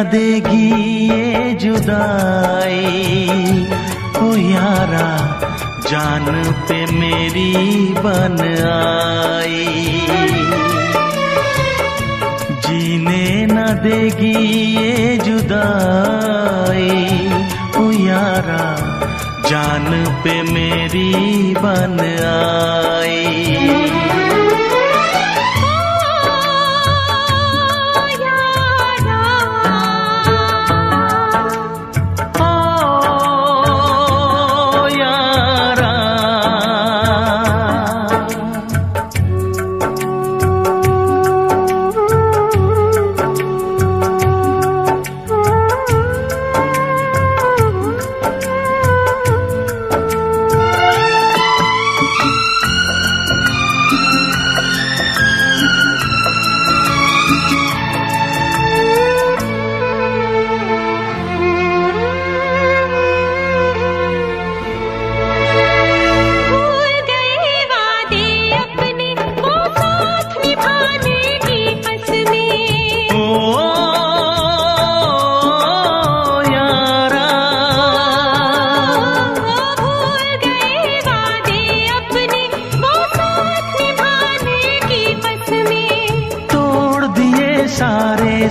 देगी ये जुदाई, ओ यारा जान पे मेरी बन आई। जीने न देगी ये जुदाई, ओ यारा जान पे मेरी बन आई।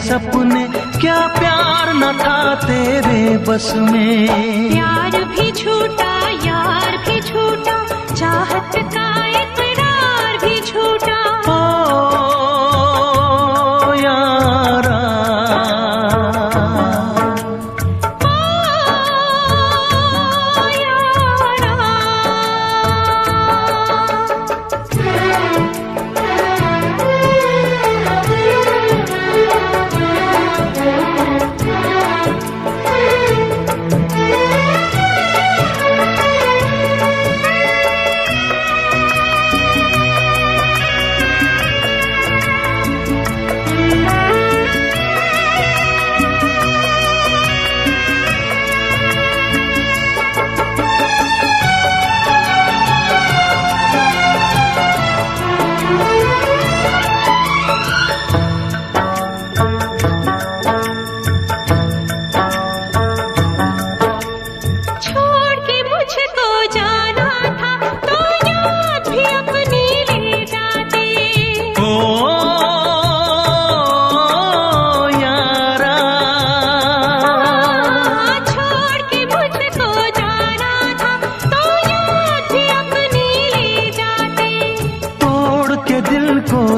सपने क्या प्यार न था तेरे बस में। प्यार भी झूठा यार भी झूठा, चाहत का इकरार भी झूठा। ओ यारा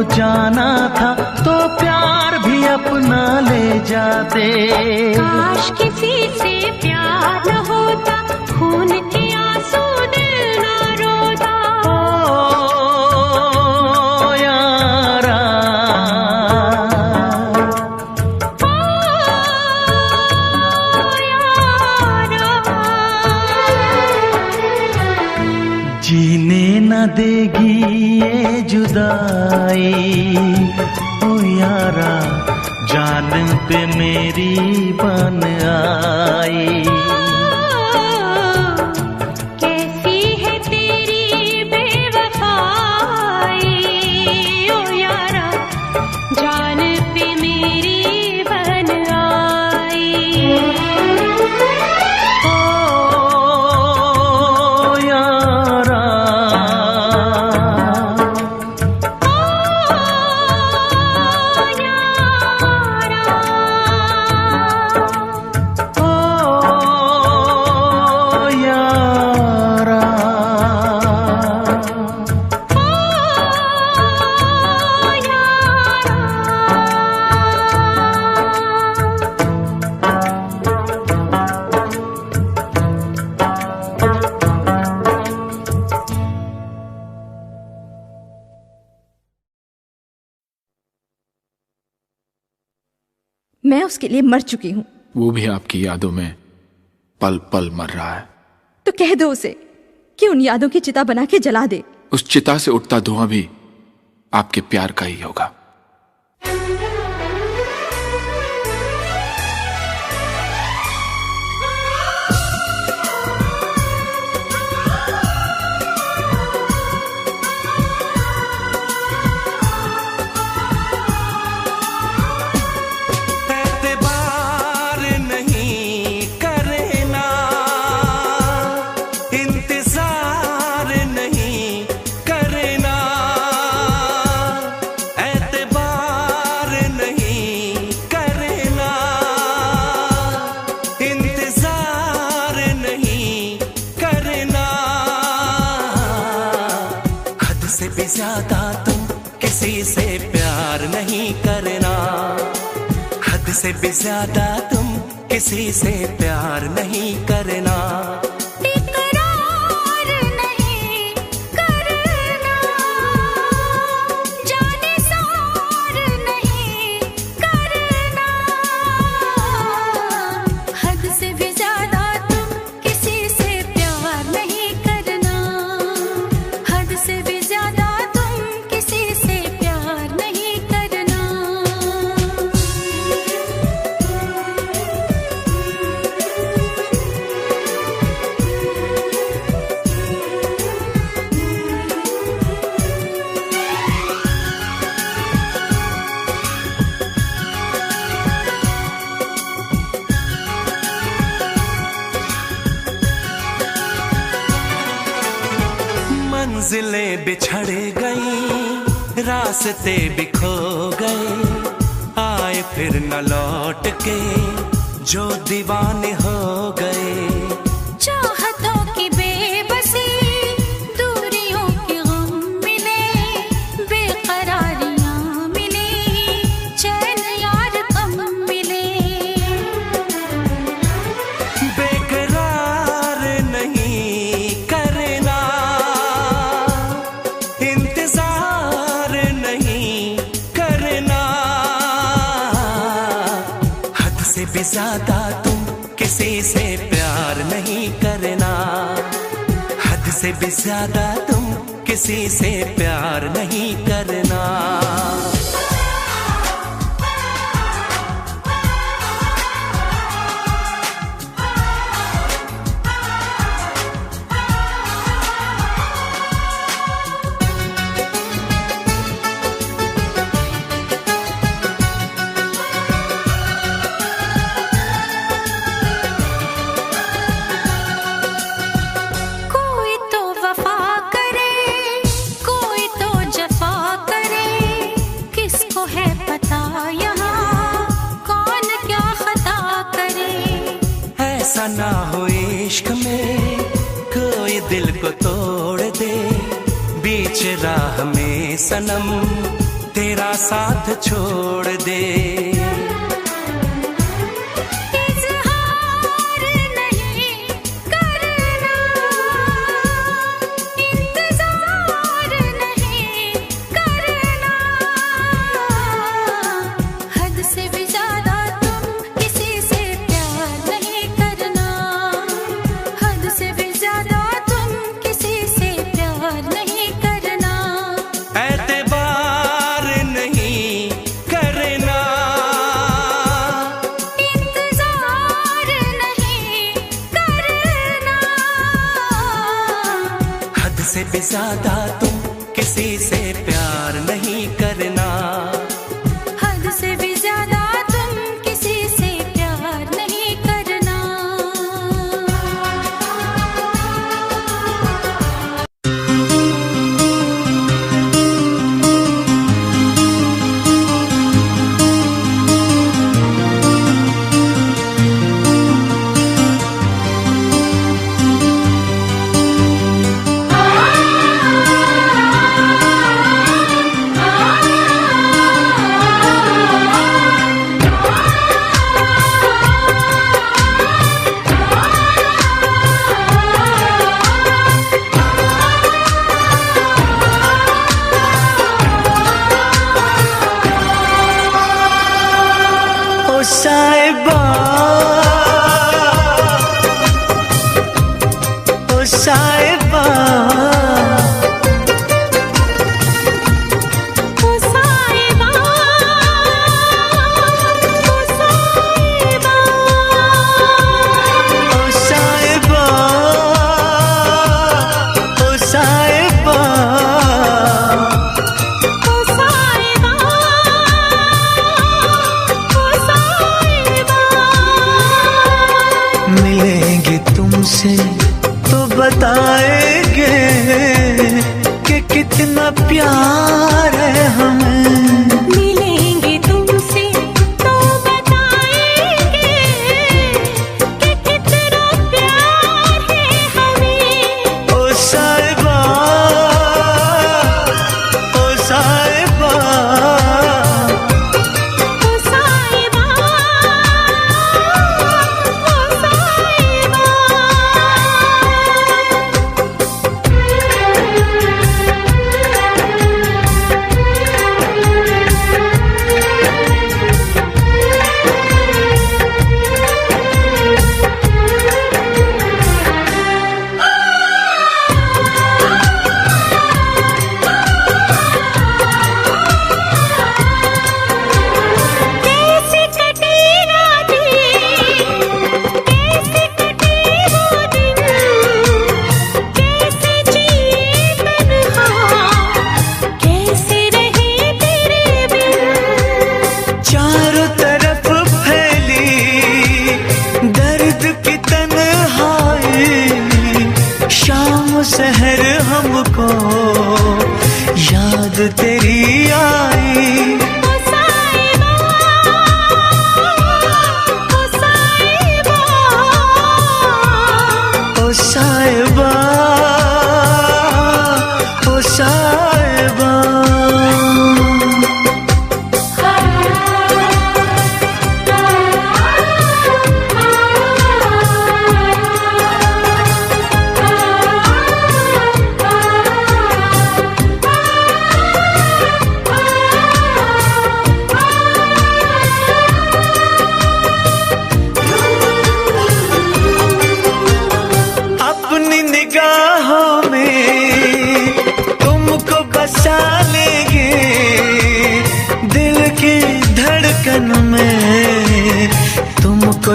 जाना था तो प्यार भी अपना ले जाते। काश किसी से प्यार न होता, खून के आंसू दिल न रोता। ओ यारा जीने न देगी ये जुदाई, ओ यारा जान पे मेरी बन आई। कैसी है तेरी बेवफाई, ओ यारा जान पे मेरी बन आई। मैं उसके लिए मर चुकी हूँ। वो भी आपकी यादों में पल पल मर रहा है। तो कह दो उसे कि उन यादों की चिता बना के जला दे। उस चिता से उठता धुआं भी आपके प्यार का ही होगा। किसी से प्यार नहीं करना, हद से भी ज्यादा तुम किसी से प्यार नहीं करना। इकरार नहीं करना, जाने सार नहीं करना, हद से भी ज्यादा तुम किसी से प्यार नहीं करना, हद से भी ज्यादा तुम किसी से प्यार नहीं करना। मंजिलें बिछड़ गई, रास्ते बिखो गए, आए फिर न लौट के जो दीवाने हो गए। चाहतों की बेबसी, दूरियों के गम मिले, बेकरारियां मिली, चैन यार कम मिले। बेकरार नहीं करना, इंतजार नहीं करना, हद से भी ज्यादा तुम किसी से प्यार नहीं करना, हद से भी ज्यादा तुम किसी से प्यार नहीं करना। कोई तो वफा करे, कोई तो जफा करे, किसको है पता यहाँ कौन क्या खता करे। ऐसा ना हो इश्क में कोई दिल को तोड़ दे, बीच राह में सनम तेरा साथ छोड़ दे। इज़हार नहीं करना, इंतज़ार नहीं करना, हद से भी ज़्यादा तुम किसी से प्यार नहीं करना, हद से भी ज़्यादा तुम किसी से प्यार नहीं करना। एतबार नहीं करना, इंतज़ार नहीं करना, हद से भी ज्यादा तुम किसी से प्यार नहीं करना, हद से भी ज्यादा तुम किसी से प्यार नहीं करना। ओ साहिबा, ओ साहिबा, ओ साहिबा, ओ साहिबा, ओ साहिबा, ओ साहिबा, ओ साहिबा, ओ साहिबा,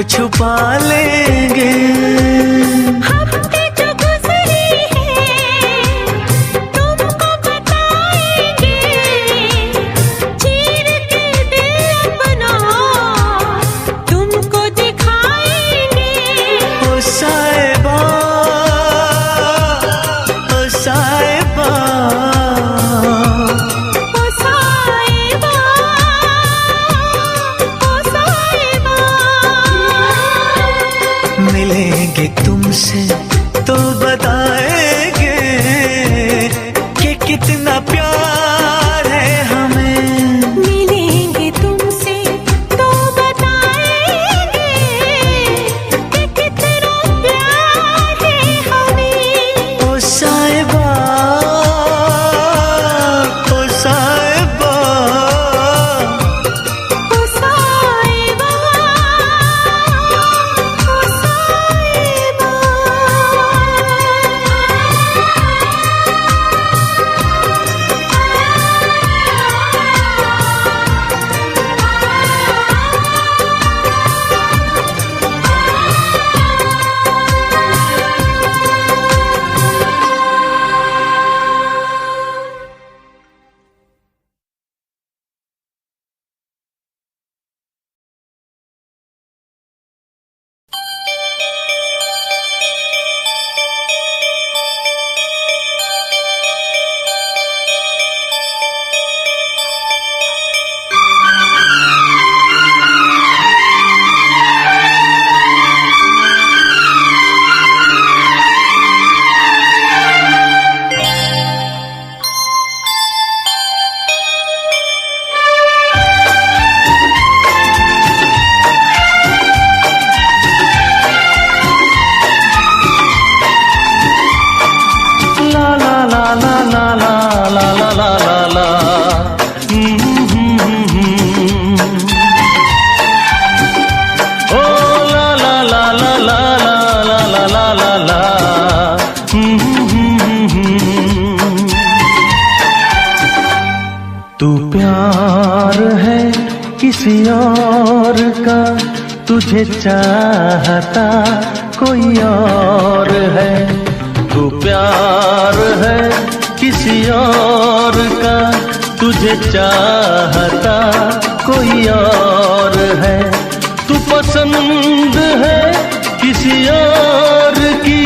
छुपा लेंगे। हफ्ते जो गुजरे हैं तुमको बताएंगे, चीर के दिल अपना तुमको दिखाएंगे। ओ साहिबा, ओ साहिबा, ओ साहिबा, ओ साहिबा। मिलेंगे तुमसे तो बताएंगे कि कितना प्यार है हमें। मिलेंगे तुमसे तो बताएंगे कि कितना प्यार है हमें। ओ साहिबा, ओ साहिबा, ओ साहिबा, ओ साहिबा। तू प्यार है किसी और का, तुझे चाहता कोई और है। तू प्यार है किसी और का, तुझे चाहता कोई और है। तू पसंद है किसी और की,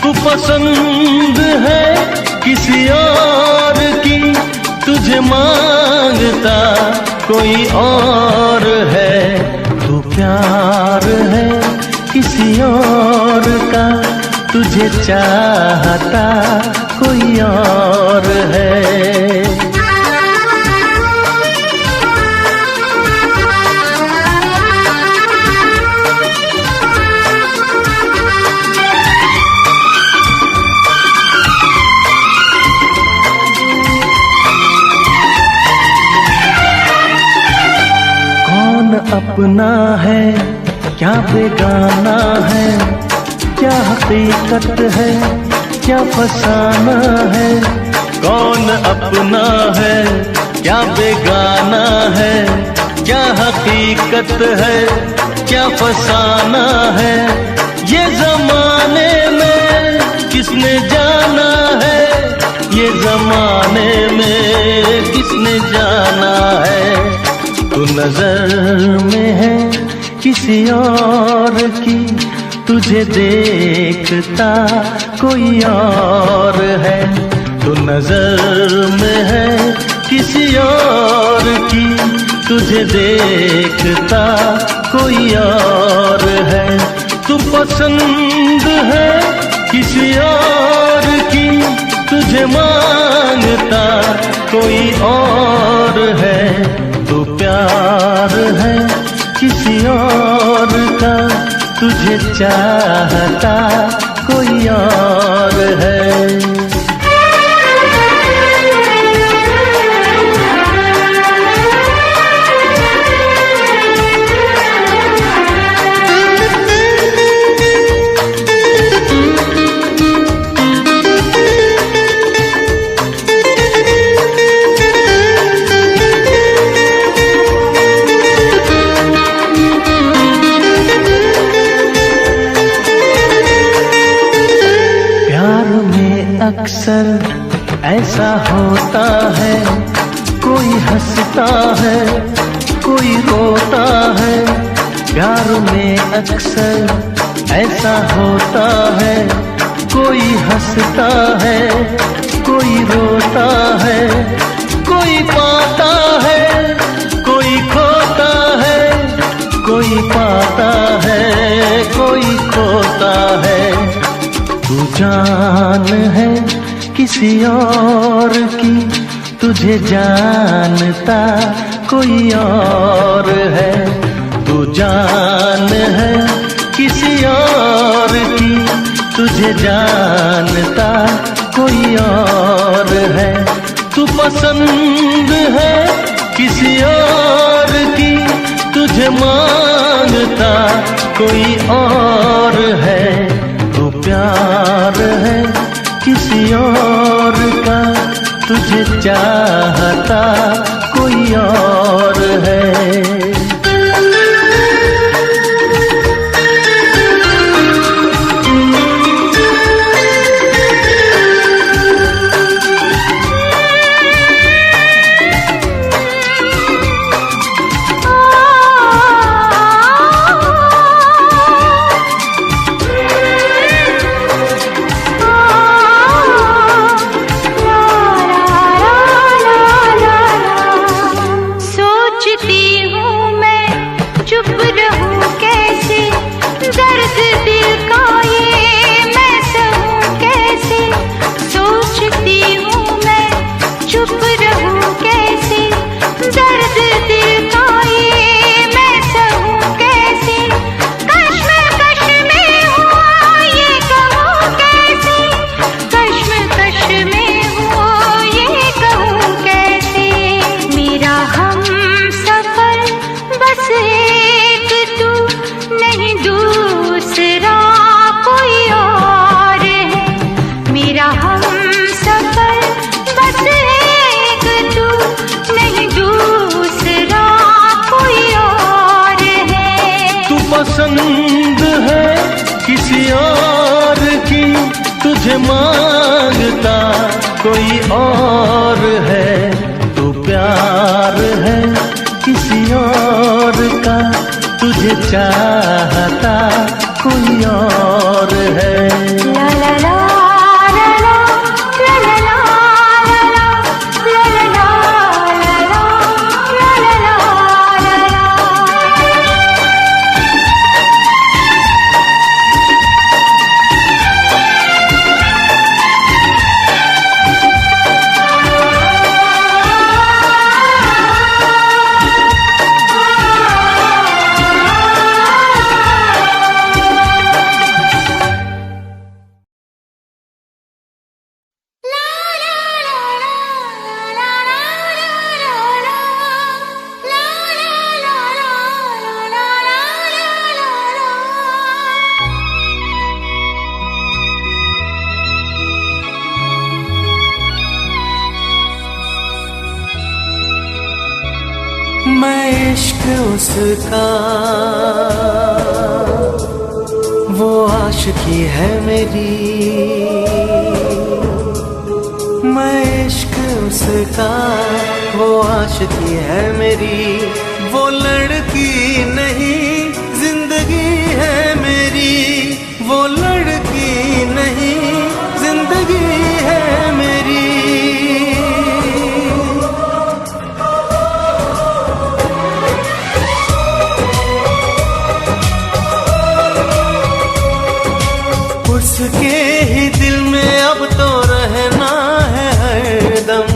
तू पसंद है किसी और की, तुझे मांगता कोई और है। तू प्यार है किसी और का, तुझे चाहता कोई और है। अपना है क्या बेगाना है, क्या हकीकत है क्या फसाना है। कौन अपना है क्या बेगाना है, क्या हकीकत है क्या फसाना है। ये जमाने में किसने जाना है, ये जमाने में किसने जाना है। तू नजर में है किसी और की, तुझे देखता कोई और है। तू नजर में है किसी और की, तुझे देखता कोई और है। तू पसंद है किसी और की, तुझे मांगता कोई और है। तू प्यार है किसी और का, तुझे चाहता कोई और है। होता है, कोई हंसता है, कोई रोता है, प्यार में अक्सर ऐसा होता है। कोई हंसता है, कोई रोता है, कोई पाता है, कोई खोता है, कोई पाता है, कोई खोता है। तू जान है किसी और की, तुझे जानता कोई और है। तू जान है किसी और की, तुझे जानता कोई और है। तू पसंद है किसी और की, तुझे मांगता कोई और है। तू प्यार है किसी और का, तुझे चाहता कोई और है। पसंद है किसी और की, तुझे मांगता कोई और है। तू प्यार है किसी और का, तुझे चाहता कोई और है। ला ला ला ला ला ला ला ला ला ला ला ला मैं इश्क उसका, वो आशिकी है मेरी। मैं इश्क उसका, वो आशिकी है मेरी। वो लड़की नहीं जिंदगी है मेरी, वो लड़की नहीं जिंदगी है मेरी। उसके ही दिल में अब तो रहना है हरदम,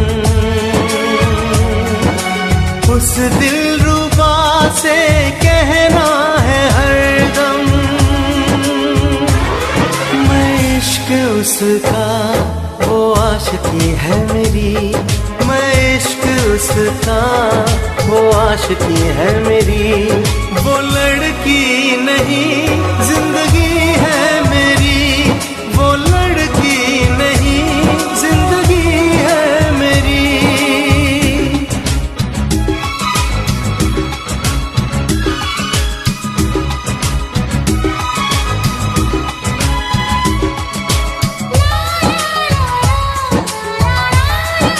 उस दिलरुबा से कहना है हरदम। मैं इश्क उसका, वो आशिकी है मेरी। मैं इश्क उसका, वो आशिकी है मेरी। वो लड़की नहीं जिंदगी है मेरी, वो लड़की नहीं जिंदगी है मेरी। ला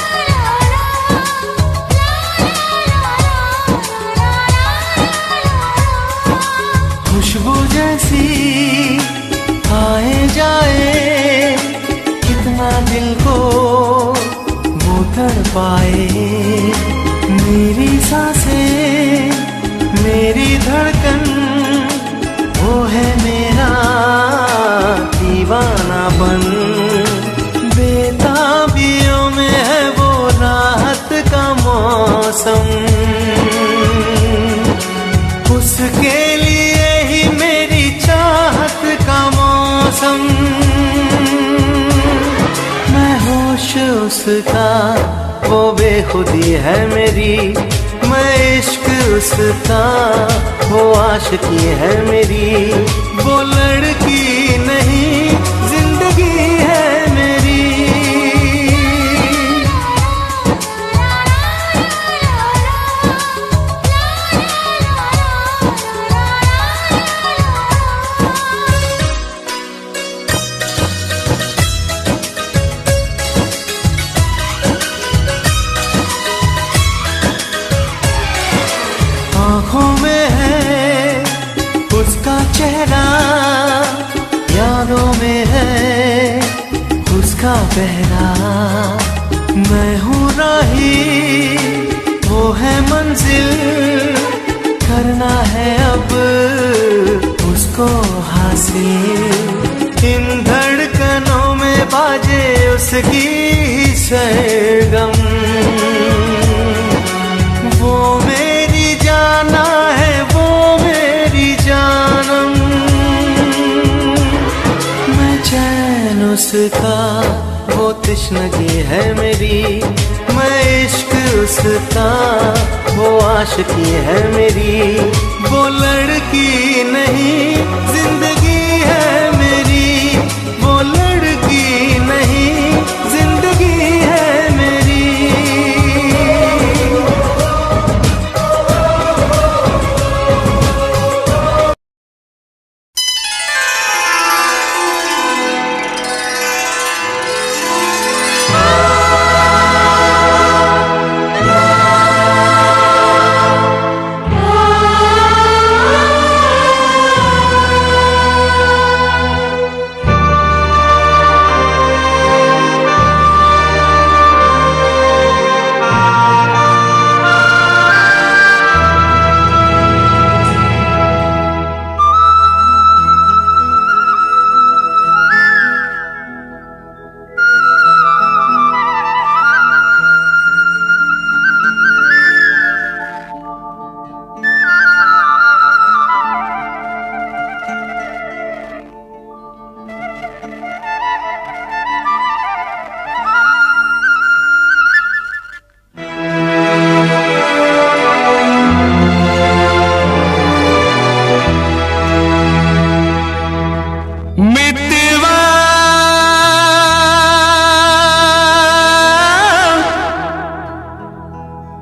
पाए। मेरी सांसें, मेरी धड़कन, वो है मेरा दीवानापन। बेताबियों में है वो राहत का मौसम, उसके लिए ही मेरी चाहत का मौसम। मैं होश उसका, वो बेखुदी है मेरी। मैं इश्क उसका, वो आशिकी है मेरी। वो लड़की नहीं, जिंदगी है मेरी। आँखों में है उसका चेहरा, यादों में है उसका पहरा। मैं हूँ राही, वो है मंजिल, करना है अब उसको हासिल। इन धड़कनों में बाजे उसकी ही सरगम, वो मेरी जाना है, वो मेरी जानम। मैं चैन उसका, वो तश्नगी है मेरी। मैं इश्क उसका, वो आशिकी है मेरी। वो लड़की नहीं, जिंदगी है मेरी। वो लड़की नहीं, जिंदगी है मेरी।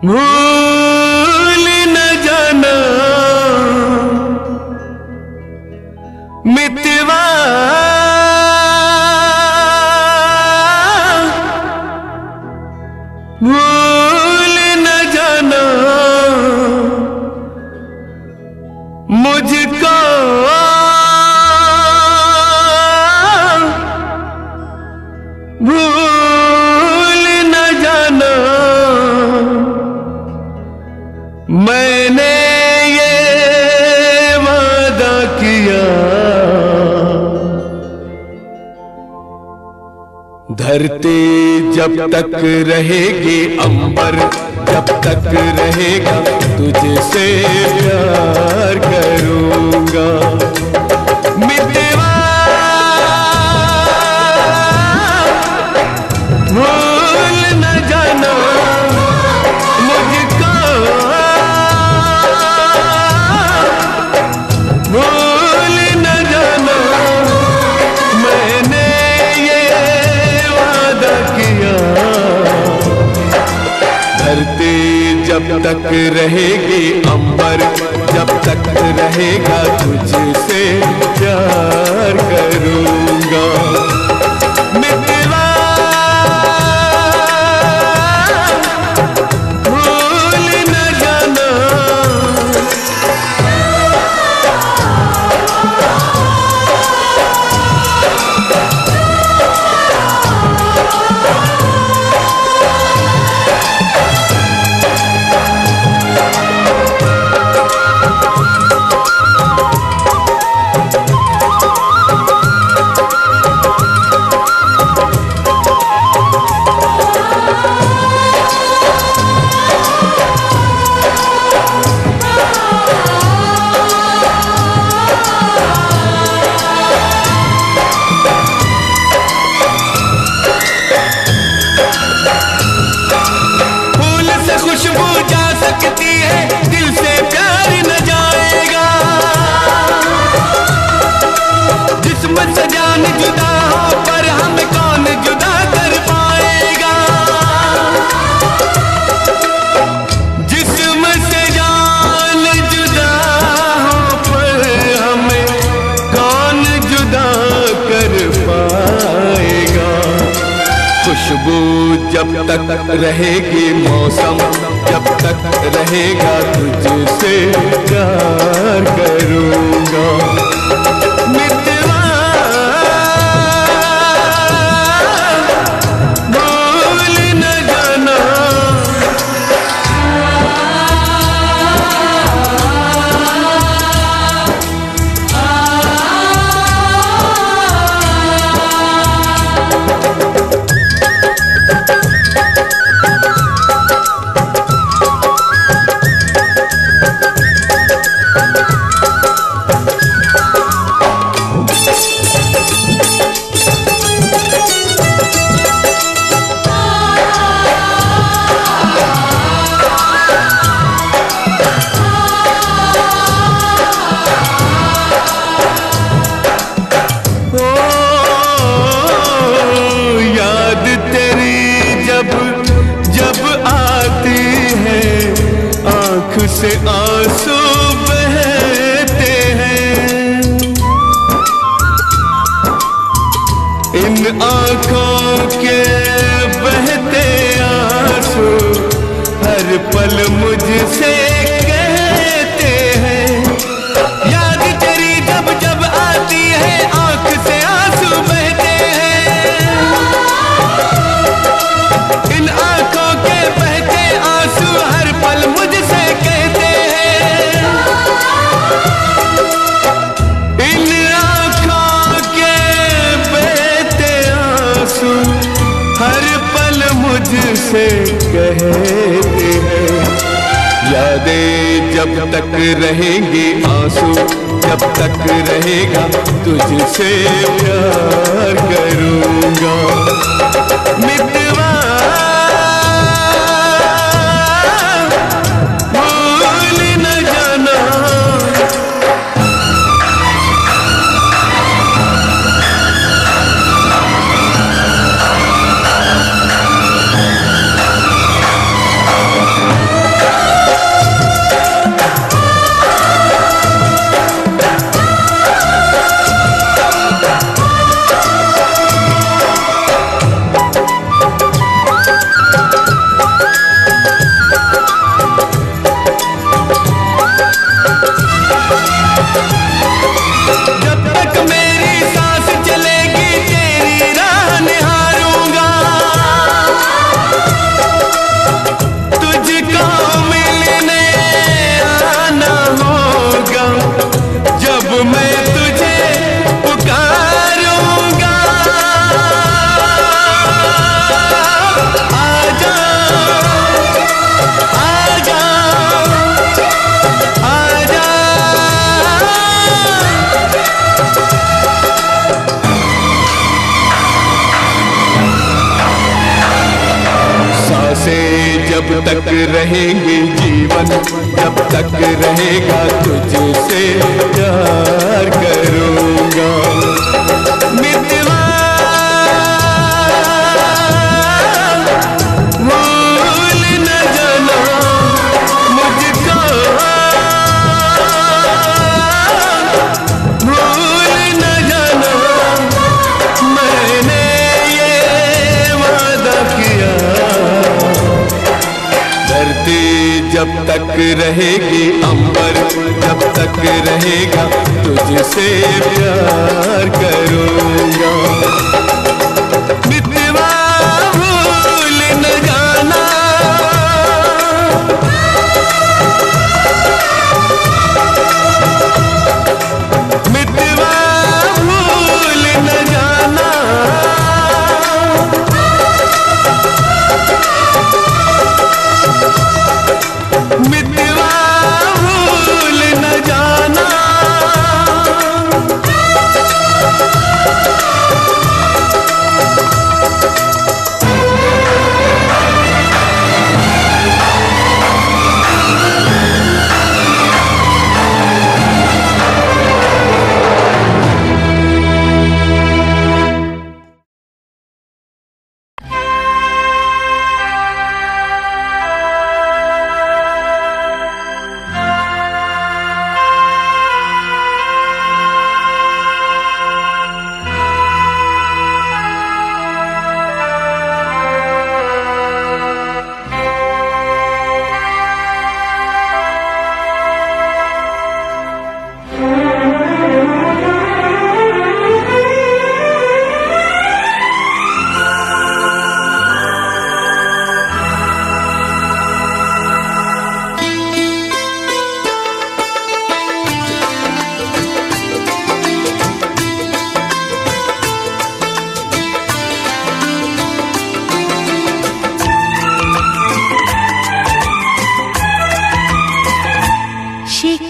भूल न जाना मितवा, भूल न जाना मुझको। भूल न जाना मैंने ये वादा किया। धरती जब तक रहेगी, अंबर जब तक रहेगा, तुझसे प्यार करूंगा। मितवा भूल न जाना मुझको। भूल न जाना मैंने ये वादा किया। धरती जब तक रहेगी, अंबर जब तक रहेगा, तुझसे प्यार करूंगा। मितवा भूल न जाना। तक रहेगी मौसम, जब तक रहेगा तुझसे प्यार करूँगा। मितवा भूल न जाना, से आंसू बहते हैं, इन आँखों के बहते आंसू हर पल मुझसे कहते हैं। याद तेरी जब जब आती है आँख से आंसू बहते हैं, इन आँखों के बहते आंसू हर पल मुझसे कहते हैं। इन आँखों के बहते आंसू हर पल मुझसे कहते हैं। यादें जब तक रहेंगी आंसू, जब तक रहेगा तुझसे प्यार करूँगा। मितवा भूल न जाना, जब तक मेरी सांस चलेगी तेरी राह निहारूंगा। तुझको मिलने आना होगा, जब मैं तुझे पुकारूंगा। आजा आजा आजा, सांसें जब तक रहेंगे जीवन, जब तक रहेगा तुझसे प्यार करूँगा। मितवा भूल न जाना मुझको, भूल न जाना मैंने ये वादा किया। धरती जब तक रहेगी अंबर, जब तक रहेगा तुझसे प्यार करूँगा। मितवा भूल न जाना, मितवा भूल न जाना, मितवा भूल न जाना।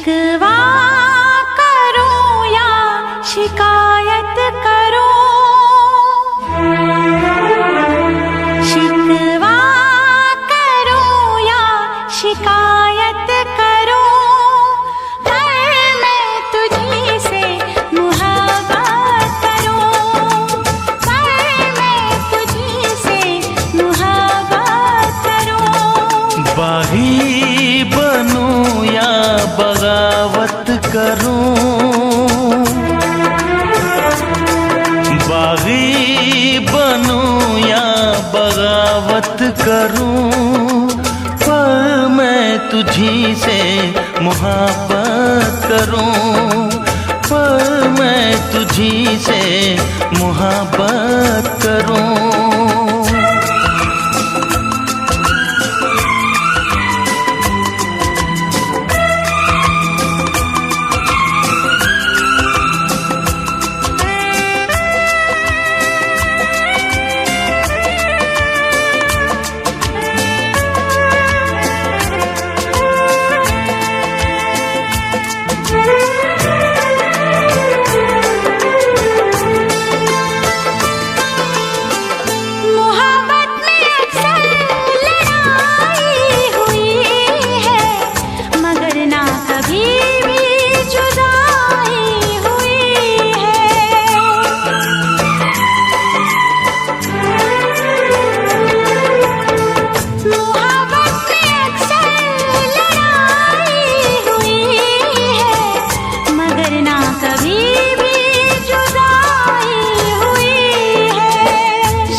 शिकवा करूं या शिकायत करूं, शिकवा करूं या शिकायत करूं, पर मैं तुझी से मुहब्बत करूं, पर मैं तुझी से मुहब्बत करूं। बागी बनूं या बगावत करूं, बागी बनूं या बगावत करूं, पर मैं तुझी से मुहब्बत करूं, पर मैं तुझी से मुहब्बत करूं।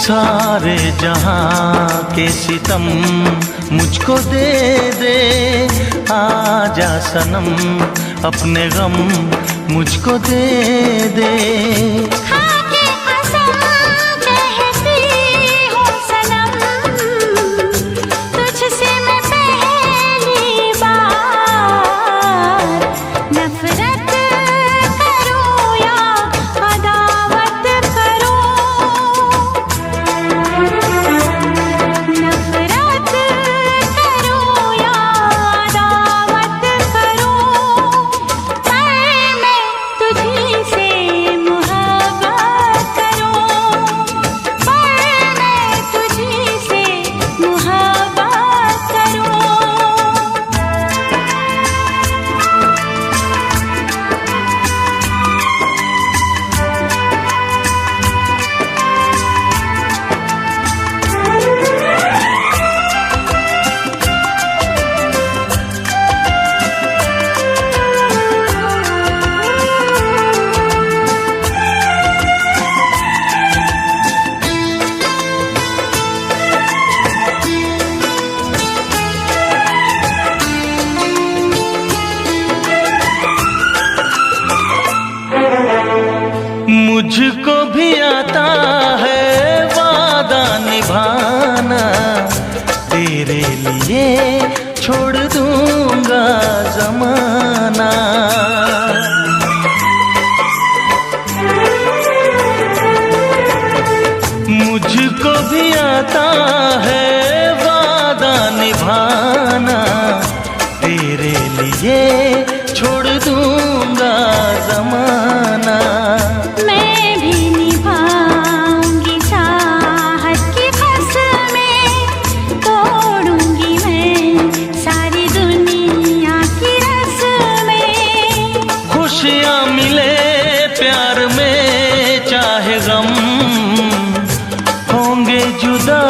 सारे जहां के सितम मुझको दे दे, आजा सनम अपने गम मुझको दे दे। खाके कसम कहती हूँ सनम, तुझसे मैं पहली बार नफरत करूँ या अदावत करूँ, नफरत करूँ या अदावत करूँ, पर मैं तुझी से मुहब्बत करूँ, पर मैं तुझी से मुहब्बत करूँ। मुझको भी आता है वादा निभाना, तेरे लिए छोड़ दूंगा जमाना। मुझको भी आता है वादा निभाना, तेरे लिए छोड़ दूंगा जमाना। मैं भी निभाऊंगी चाहत की कसमें, तोड़ूंगी मैं सारी दुनिया की रस्में। खुशियाँ मिले प्यार में चाहे गम, होंगे जुदा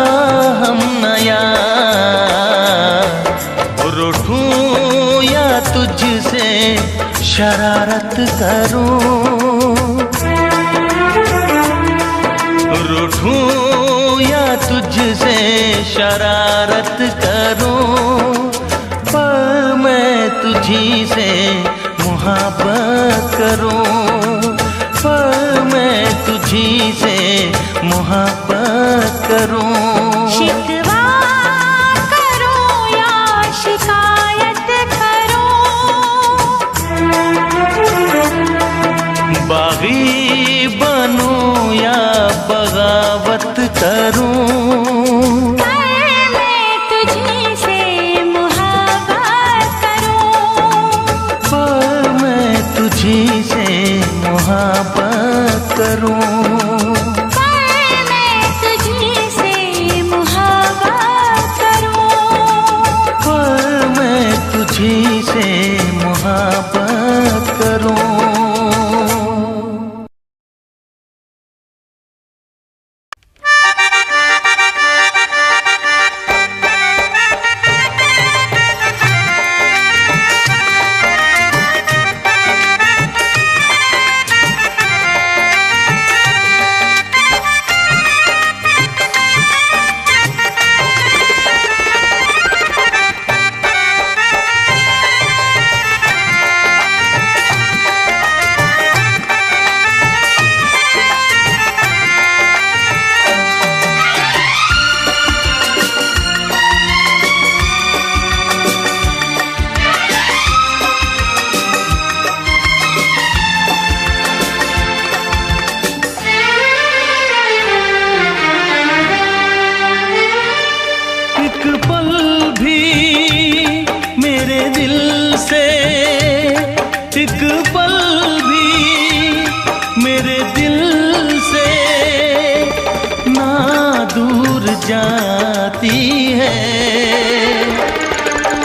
हम नया। रूठूं या तुझसे शरारत करूं, रूठूं या तुझसे शरारत करूं, पर मैं तुझी से मुहब्बत करूं, पर मैं तुझी से मुहब्बत करूं। शिकवा करूं या शिकायत करूं, बागी बनूं या बगावत करूं, पर मैं तुझी से मुहब्बत करूं, तुझी से मोहब्बत करूं। मैं तुझी से मोहब्बत करूं। मैं तुझी से मोहब्बत करूं।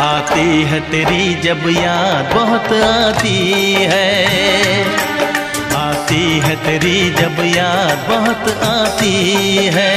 आती है तेरी जब याद बहुत आती है, आती है तेरी जब याद बहुत आती है।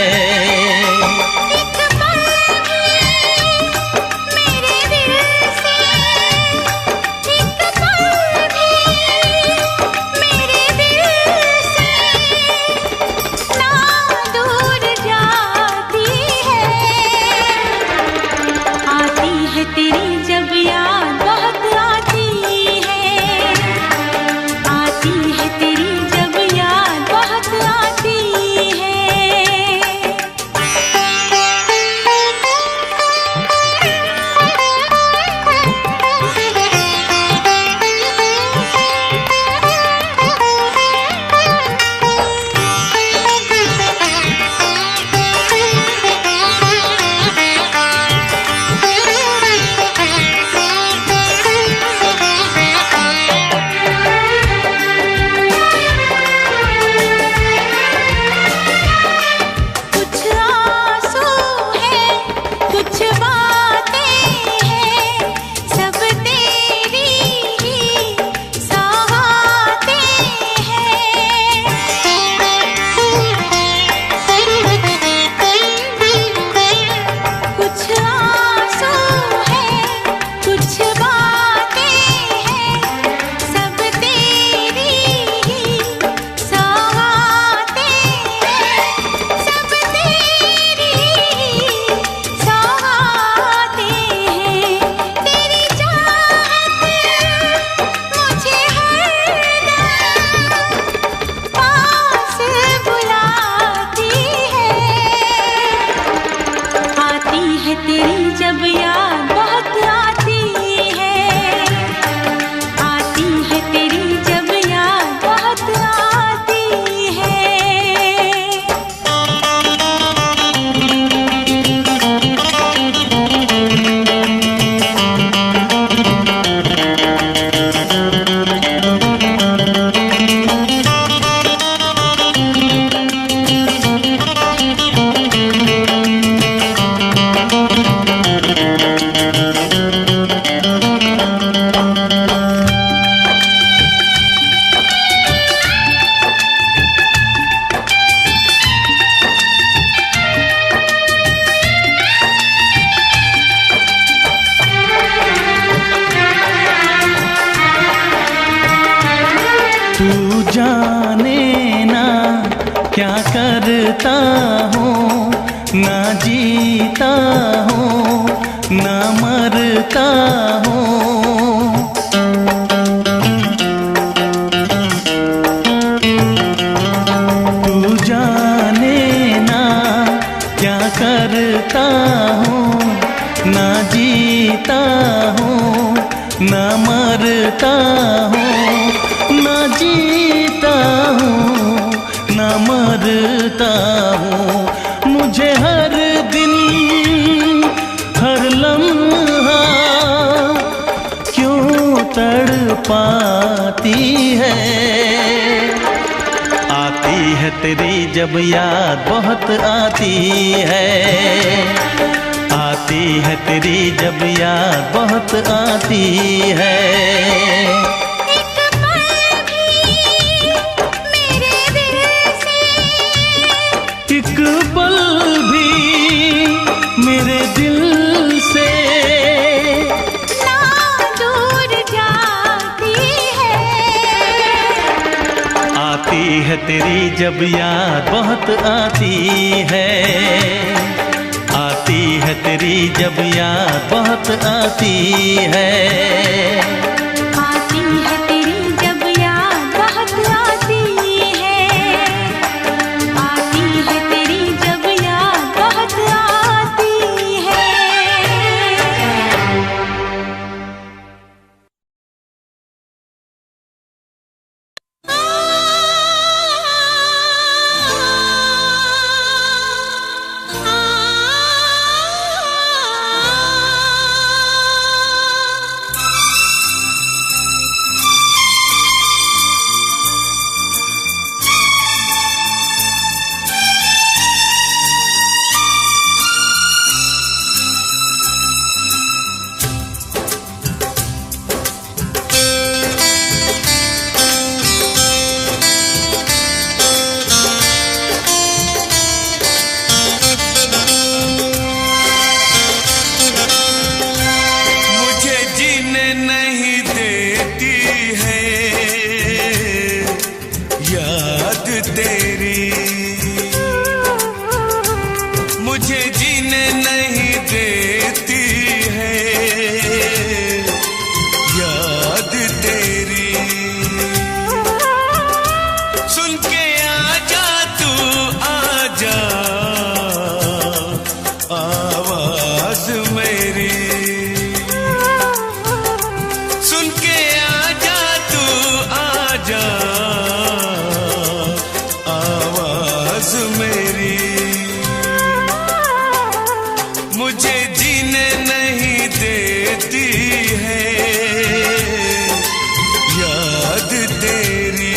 जाने ना क्या करता हूँ, ना जीता हूँ ना मरता हूँ। तू जाने ना क्या करता हूँ, ना जीता हूँ ना मरता हूँ, ना जीता हूँ ना मरता हूँ। मुझे हर दिन हर लम्हा क्यों तड़पाती है। आती है तेरी जब याद बहुत आती है, आती है तेरी जब याद बहुत आती है। एक पल भी मेरे दिल से, एक पल भी मेरे दिल से ना दूर जाती है। आती है तेरी जब याद बहुत आती है, आती है तेरी जब याद बहुत आती है। आती है तेरी जब याद बहुत आती है, आती है तेरी जब याद बहुत आती है। मुझे जीने नहीं देती है याद तेरी, मुझे जीने नहीं देती है याद तेरी। सुन के आजा तू आजा आवाज मेरी, सुन के आजा तू आजा आवाज मेरी। मुझे जीने नहीं देती है याद तेरी।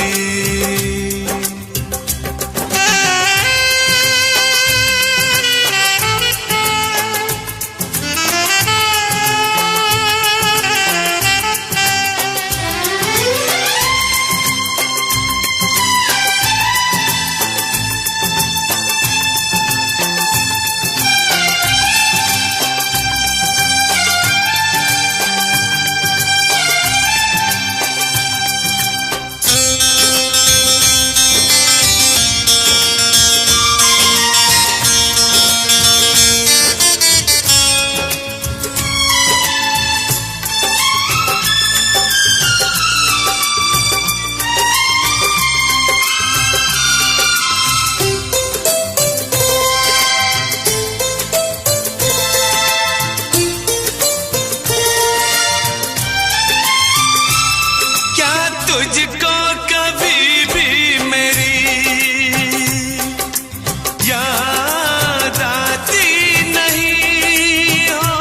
क्या तुझको कभी भी मेरी याद आती नहीं हो?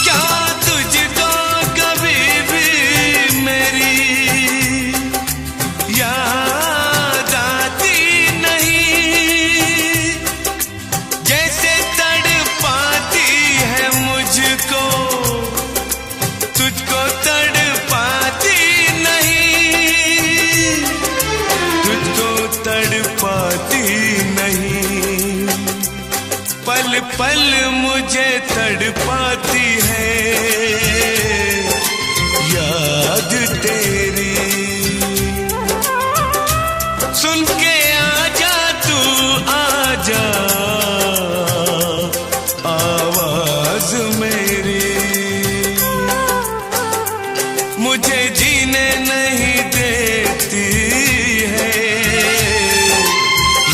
क्या तुझको कभी भी मेरी याद आती नहीं? जैसे तड़पाती है मुझको, तुझको तड़पाती नहीं, तुझको तड़पाती नहीं। पल पल मुझे तड़पाती है याद तेरी। सुन के आजा तू आजा आवाज मेरी। मुझे जीने नहीं देती है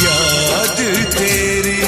याद तेरी।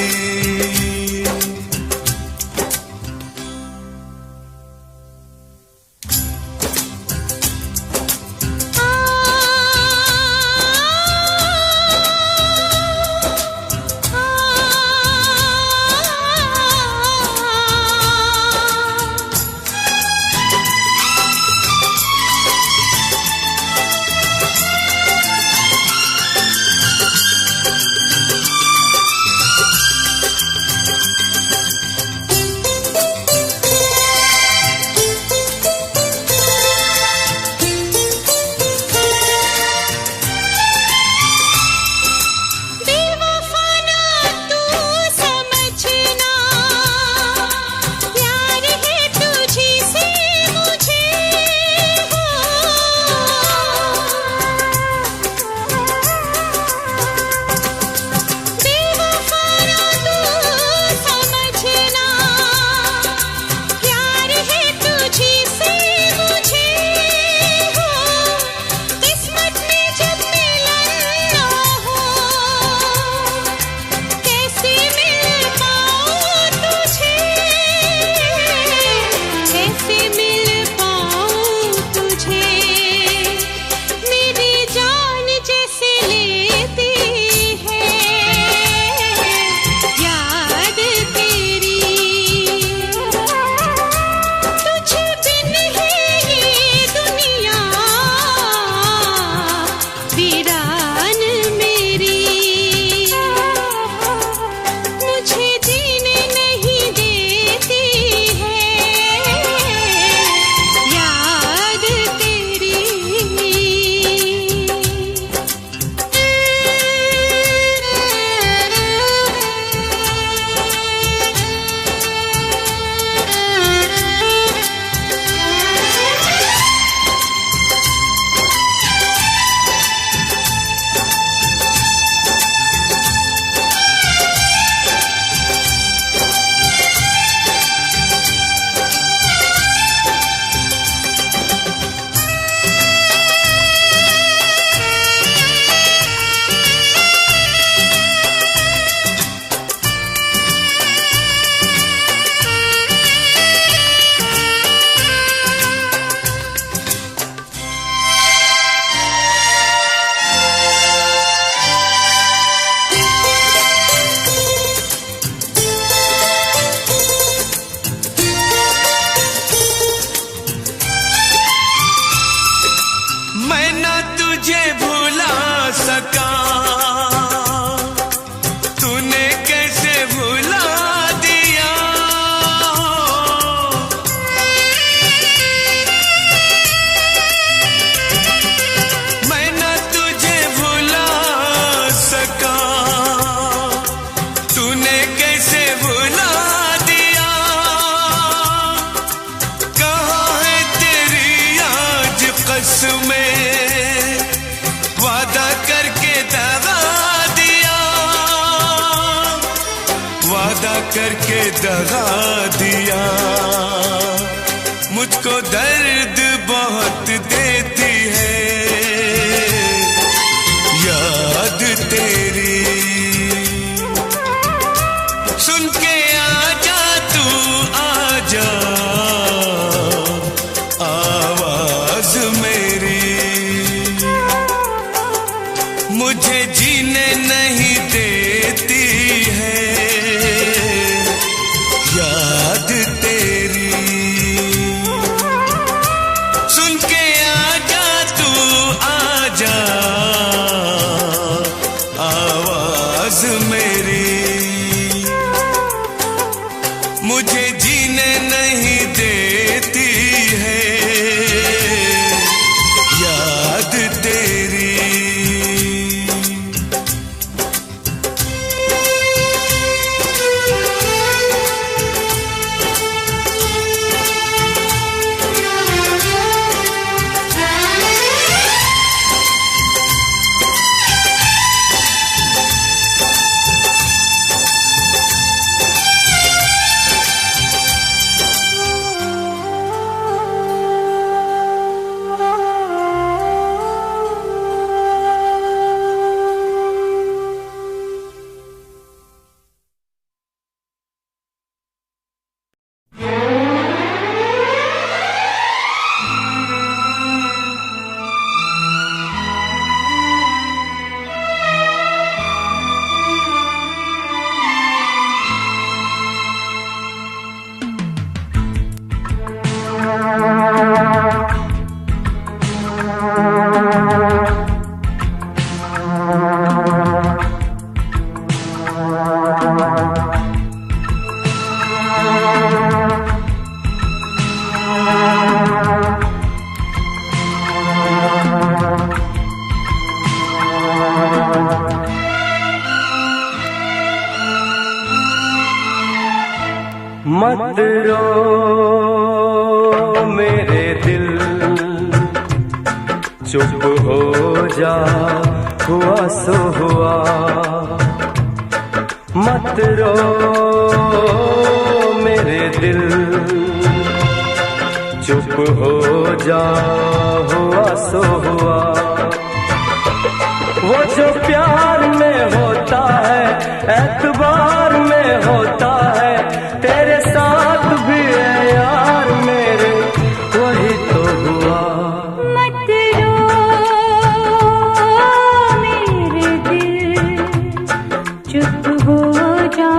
दगा दिया। मुझको दर्द बहुत देती है याद तेरी। सुन के आजा तू आजा आवाज मेरी। मुझे जीने नहीं देती है याद तेरी। सुन के आजा तू आजा आवाज मेरी। मुझे जीने नहीं देती है याद तेरी। मत रो मेरे दिल, चुप हो जा, हुआ सो हुआ। मत रो मेरे दिल, चुप हो जा, हुआ सो हुआ। वो जो प्यार में होता है, एतबार में होता है, तेरे साथ भी है यार मेरे, वही तो हुआ। मत रो मेरे दिल, चुप हो जा,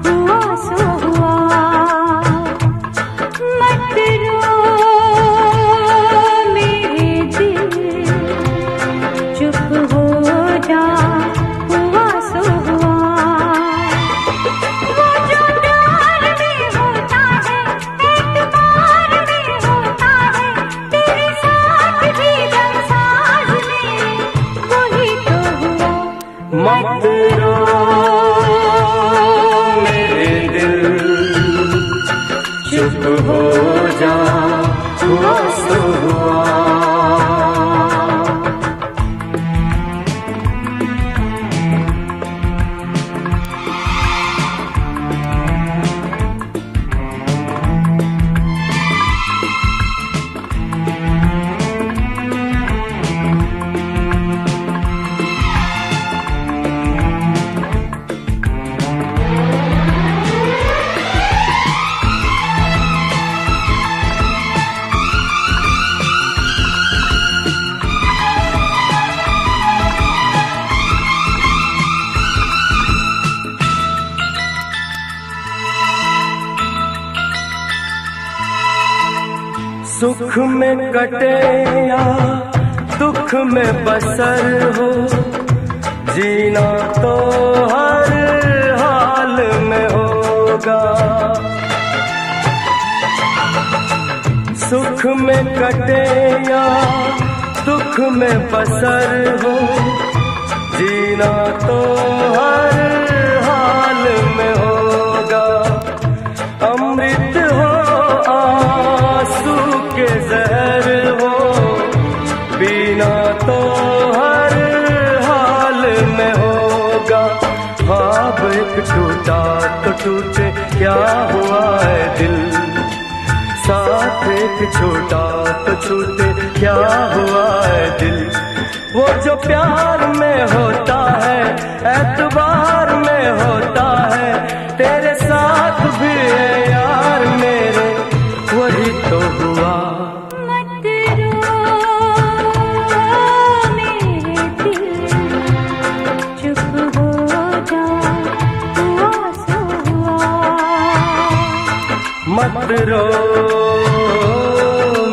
हुआ सो हुआ। मत रो मेरे दिल, चुप हो जा, हुआ सो हुआ। वो जो प्यार में होता है, एतबार में होता है, तेरे साथ भी दमसाज में, वही तो हुआ। मत रो मेरे दिल, चुप हो जा, हुआ सो हुआ। सुख में कटे या दुख में बसर हो, जीना तो हर हाल में होगा। सुख में कटे या दुख में बसर हो, जीना तो हर हाल में होगा। अमृत हो आंसू के जहर हो, पीना तो हर हाल में होगा। ख्वाब एक टूटा तो टूटे, क्या एक छूटा तो छूटे क्या हुआ है दिल। वो जो प्यार में होता है एतबार में होता है, तेरे साथ भी है यार मेरे वही तो हुआ। मत रो मेरे दिल, चुप हो जा हुआ सो हुआ। मत रो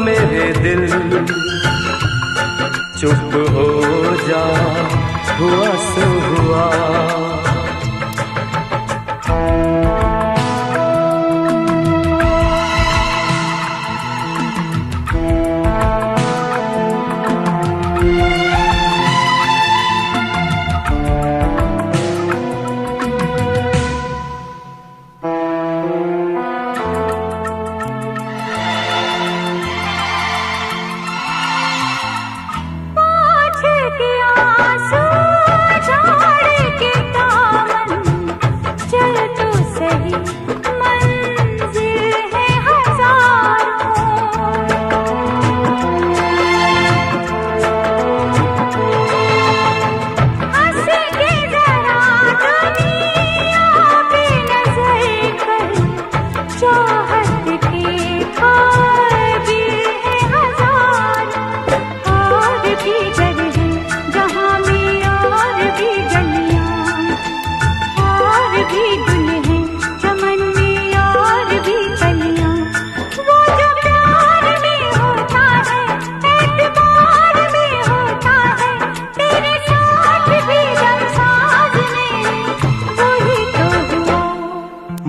मेरे दिल, चुप हो जा हुआ सो हुआ।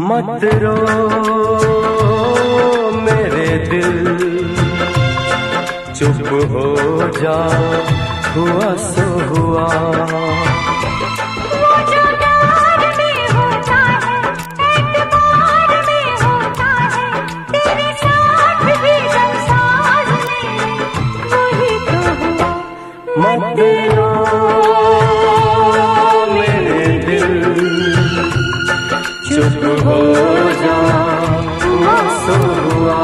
मत रो मेरे दिल, चुप हो जा हुआ सो हुआ। वो जो प्यार में होता है एतबार में होता है, तेरे साथ भी संसार में वही तो हुआ। मत रो मेरे दिल, चुप हो जा हुआ सो हुआ।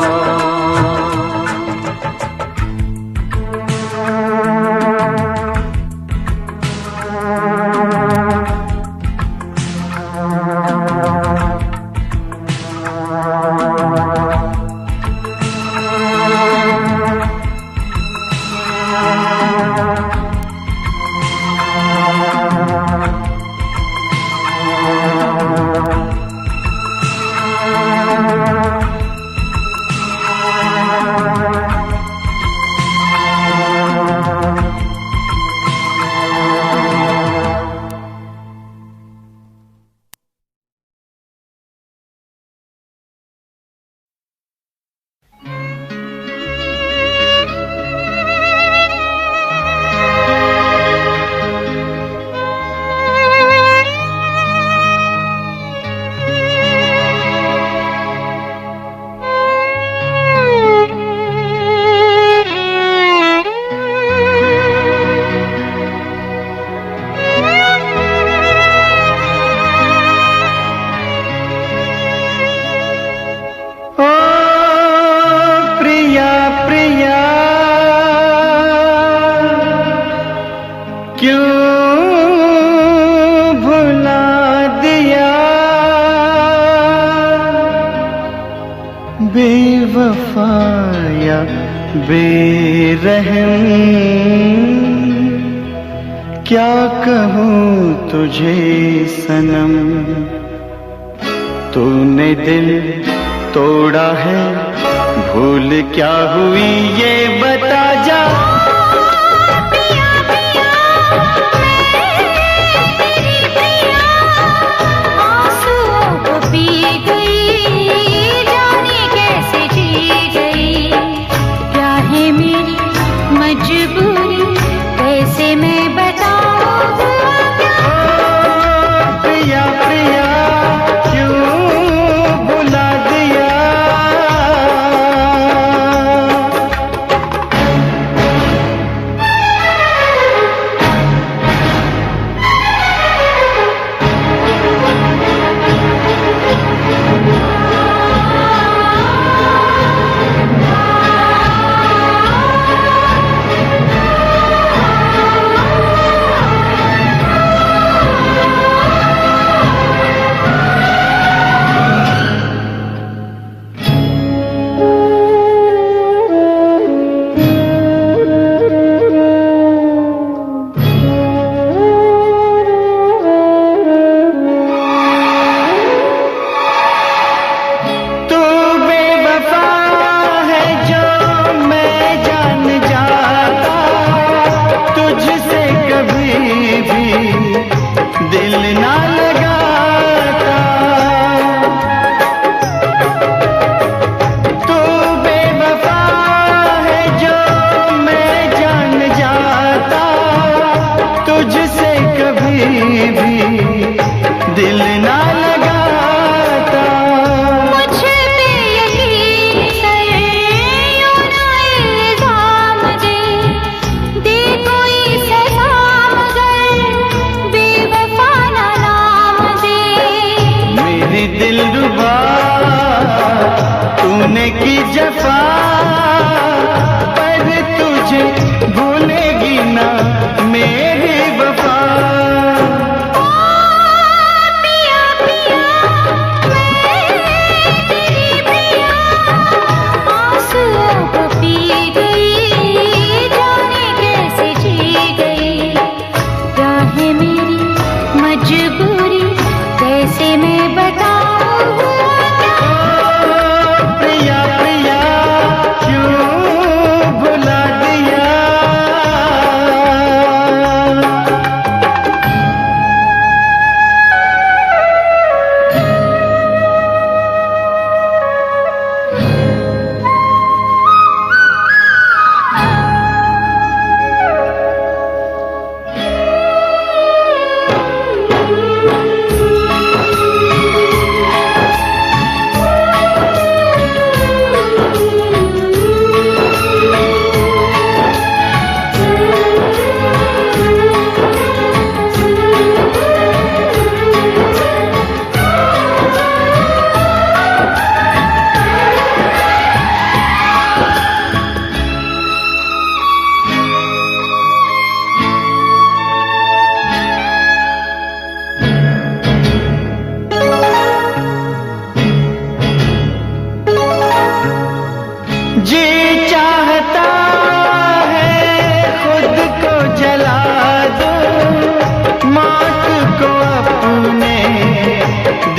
बेवफाया बेरहम, क्या कहूँ तुझे सनम। तूने दिल तोड़ा है, भूल क्या हुई ये बता जा।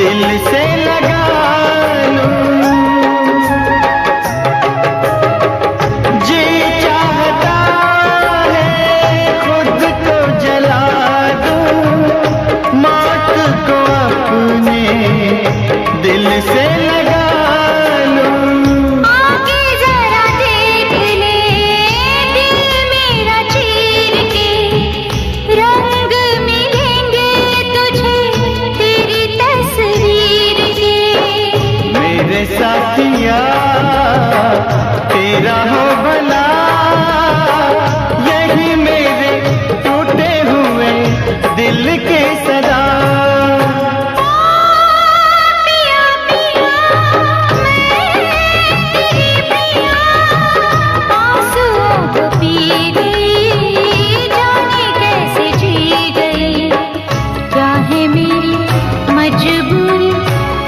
दिल से लगा लूं। जी चाहता है खुद को जला दूं, मौत को अपने दिल से लगा लूं। आगे जरा देख ले दिल मेरा चीर के, रंग मिलेंगे तुझे तेरी तस्वीर के। मेरे साथिया तेरा हो भला, यही मेरे टूटे हुए दिल के सदा। पिया पिया मैं तेरी पिया, आंसुओं को पी गई, जाने कैसे जी गई। क्या है मेरी मजबूरी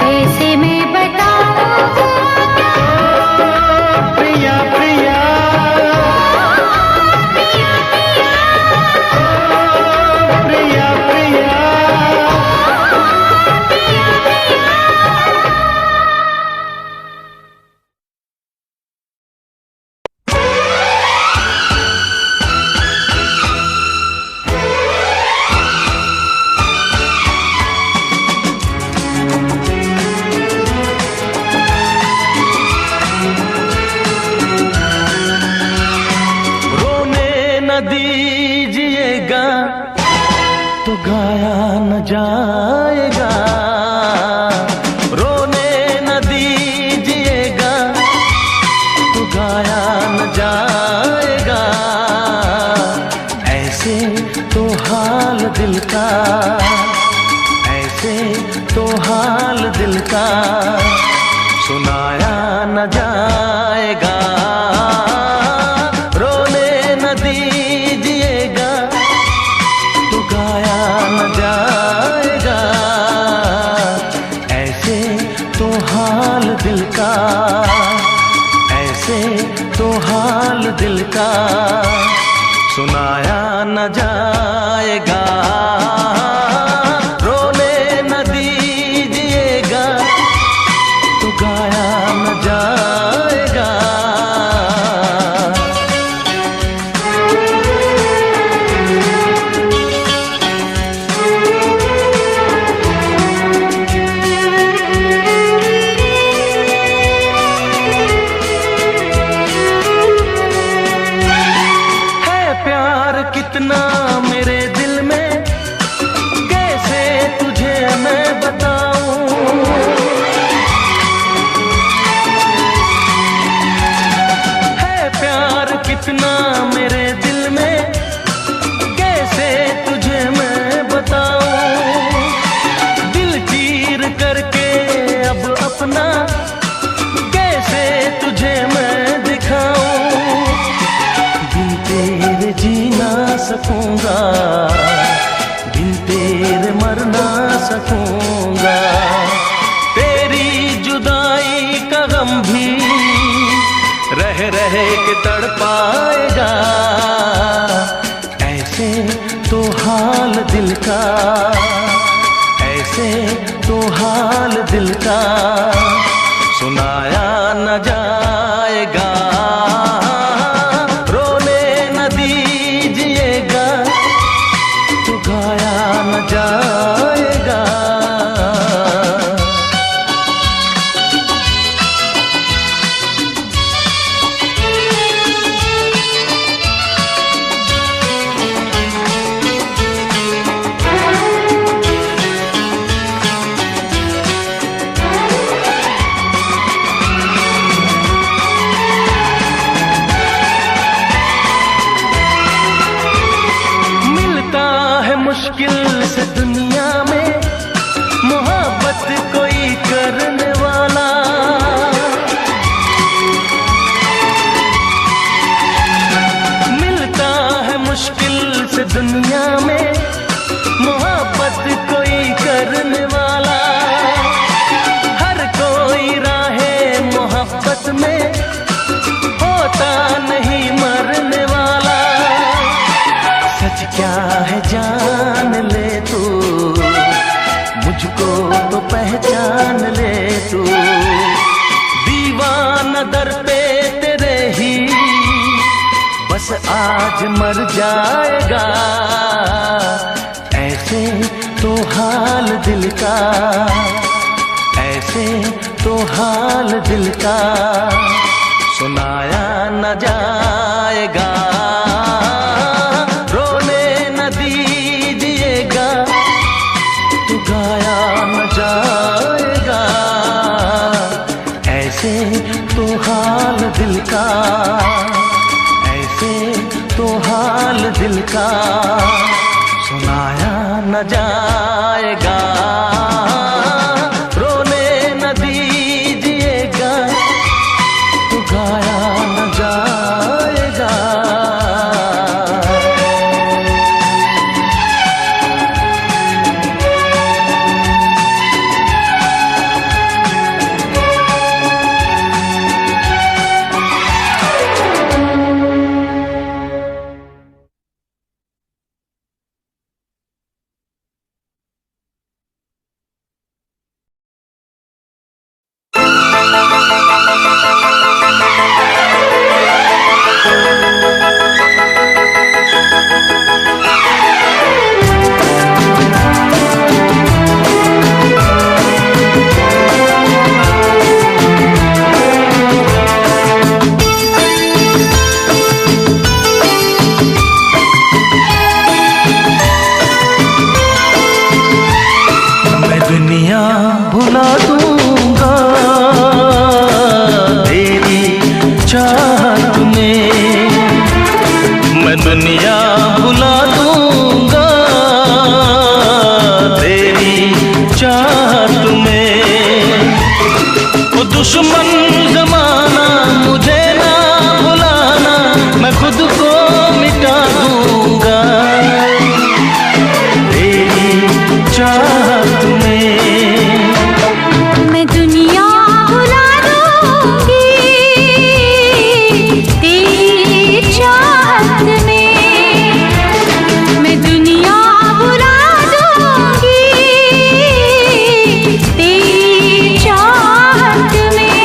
कैसे मैं बताऊं। प्रिया प्रिया प्रिया प्रिया रोने न दीजिएगा तो गाया न जाएगा। रोने न दीजिएगा तो गाया न जाएगा। ऐसे तो हाल दिल का, ऐसे तो हाल दिल का सुनाया न जाएगा। रोने न दीजिएगा तो गाया न जाएगा। ऐसे तो हाल दिल का, ऐसे तो हाल दिल का सुनाया न जाएगा। रोने न दीजिएगा तो गाया न जाएगा। है प्यार कितना मेरे दिल में, कैसे तुझे मैं बताऊं। है प्यार कितना मेरे दिल में, कैसे तुझे मैं बताऊं। दिल चीर करके अब अपना कैसे तुझे मैं दिखाऊं। बिन तेरे जी ना सकूंगा, बिन तेरे मर ना सकूंगा। तेरी जुदाई का गम भी रह रह के तड़पाएगा। ऐसे तो हाल दिल का, ऐसे तो हाल दिल का सुनाया न जाएगा। रोने न दीजिएगा तो गाया न जाएगा। न दर पे तेरे ही बस आज मर जाएगा, ऐसे तो हाल दिल का, ऐसे तो हाल दिल का सुनाया न जाएगा, रोने न दीजिएगा तो गाया न जाएगा, ऐसे तो हाल दिल का, ऐसे तो हाल दिल का सुनाया न जाएगा, रोने न दीजिएगा तो गाया न जाएगा। दुनिया भुला दूंगा तेरी चाहत में, मैं दुनिया भुला दूंगा तेरी चाहत में, वो दुश्मन जमाना मुझे ना भुलाना, मैं खुद को मिटा दूंगा तेरी चाहत में। मैं दुनिया भुला दूंगी तेरी चाहत में, मैं दुनिया भुला दूंगी तेरी चाहत में,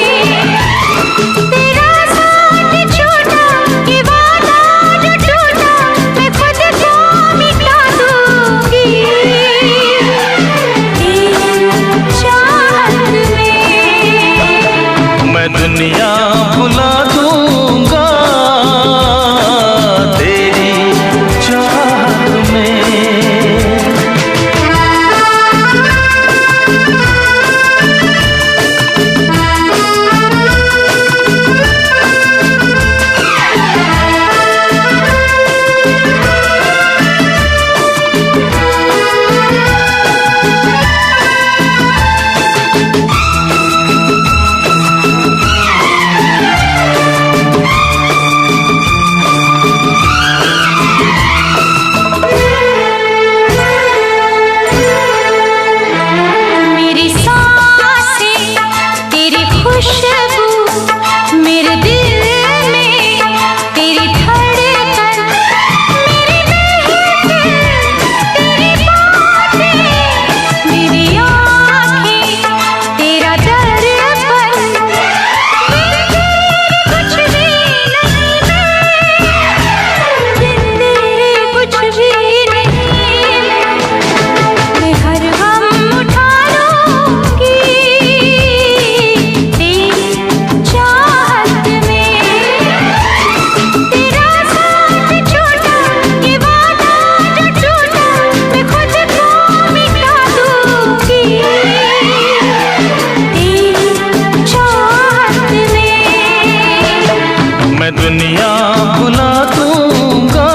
तेरा साथ छोटा ये वादा जो टूटा, मैं खुद को मिटा दूंगी मैं दुनिया भुला दूंगा तेरी चाहत में। मेरी सांसें तेरी खुशबू, मेरे दिल में तेरी धड़कन, मेरी महफिल तेरी बातें, मेरी आँखें तेरा दर्पण, कुछ भी नहीं मैं, कुछ भी नहीं मैं हर हम उठा लूंगी तेरी चाहत में, तेरा साथ छोटा ये वादा जो टूटा, मैं खुद को मिटा दूंगी तेरी चाहत में। मैं दुनिया भुला दूंगा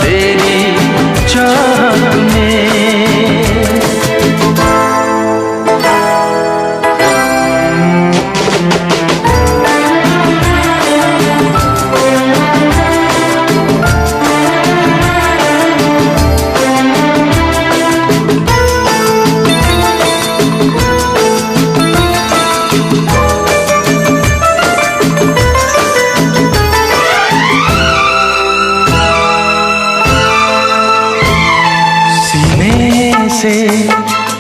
तेरी चाहत में। से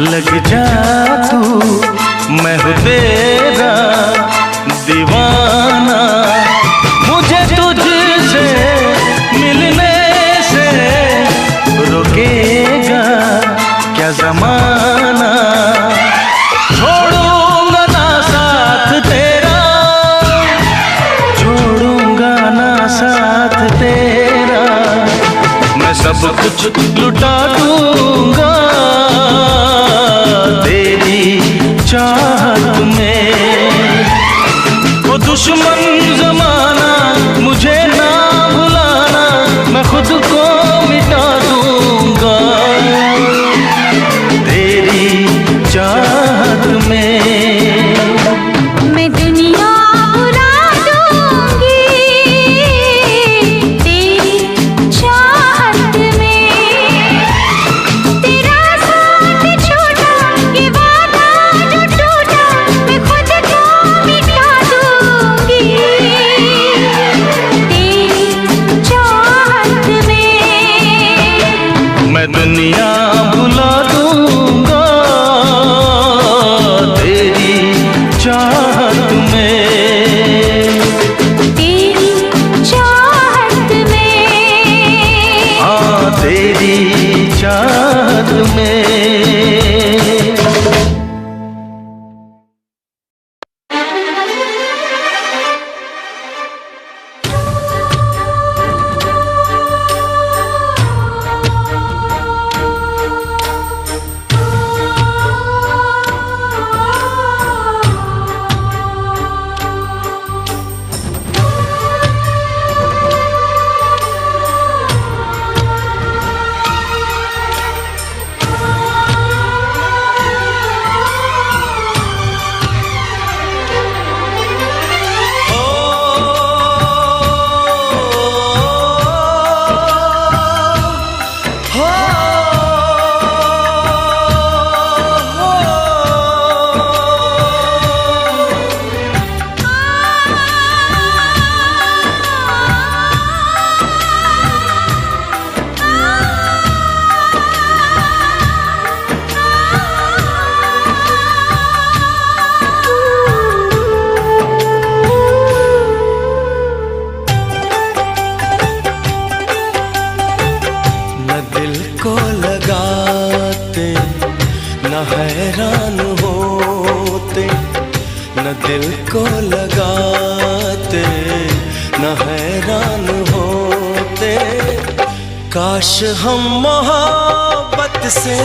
लग जा तू, मैं हूँ तेरा कुछ लुटा दूंगा तेरी चाहत में। वो दुश्मन जमाना मुझे ना भुलाना, मैं खुद को मिटा दूंगा तेरी चाहत में। मैं दुनिया भुला दूंगी तेरी चाहत में। तेरा साथ छोड़ा, ये वादा जो टूटा, मैं खुद को मिटा दूंगी तेरी चाहत में। मैं दुनिया भुला दूंगा तेरी चाहत में, तेरी चाहत में। हाँ तेरी चाहत में। हैरान होते, न दिल को लगाते, न हैरान होते। काश हम मोहब्बत से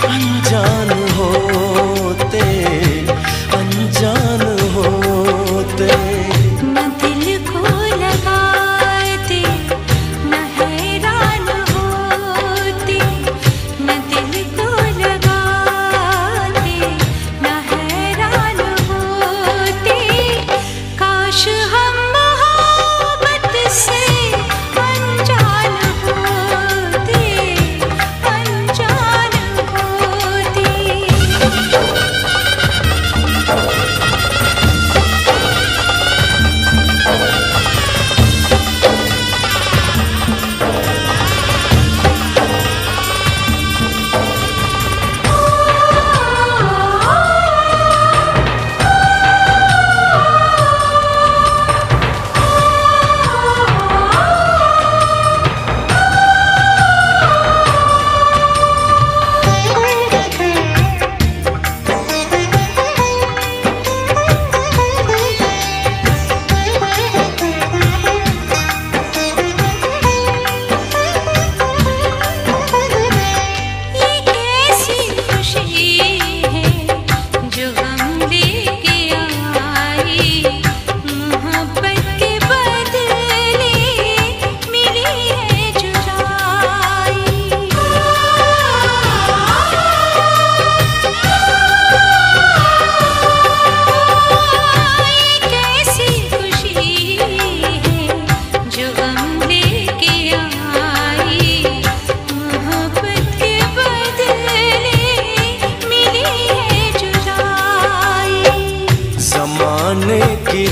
अनजान होते, अनजान होते। न दिल को लगाते, न हैरान होते, न दिल को लगाते, न हैरान होते। काश हम मोहब्बत से अनजान होते, अनजान होते।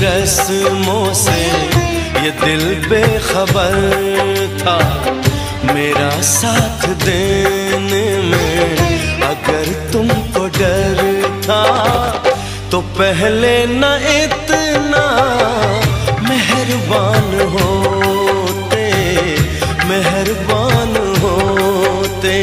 रस्मों से ये दिल बेखबर था, मेरा साथ देने में अगर तुमको डर था तो पहले न इतना मेहरबान होते, मेहरबान होते।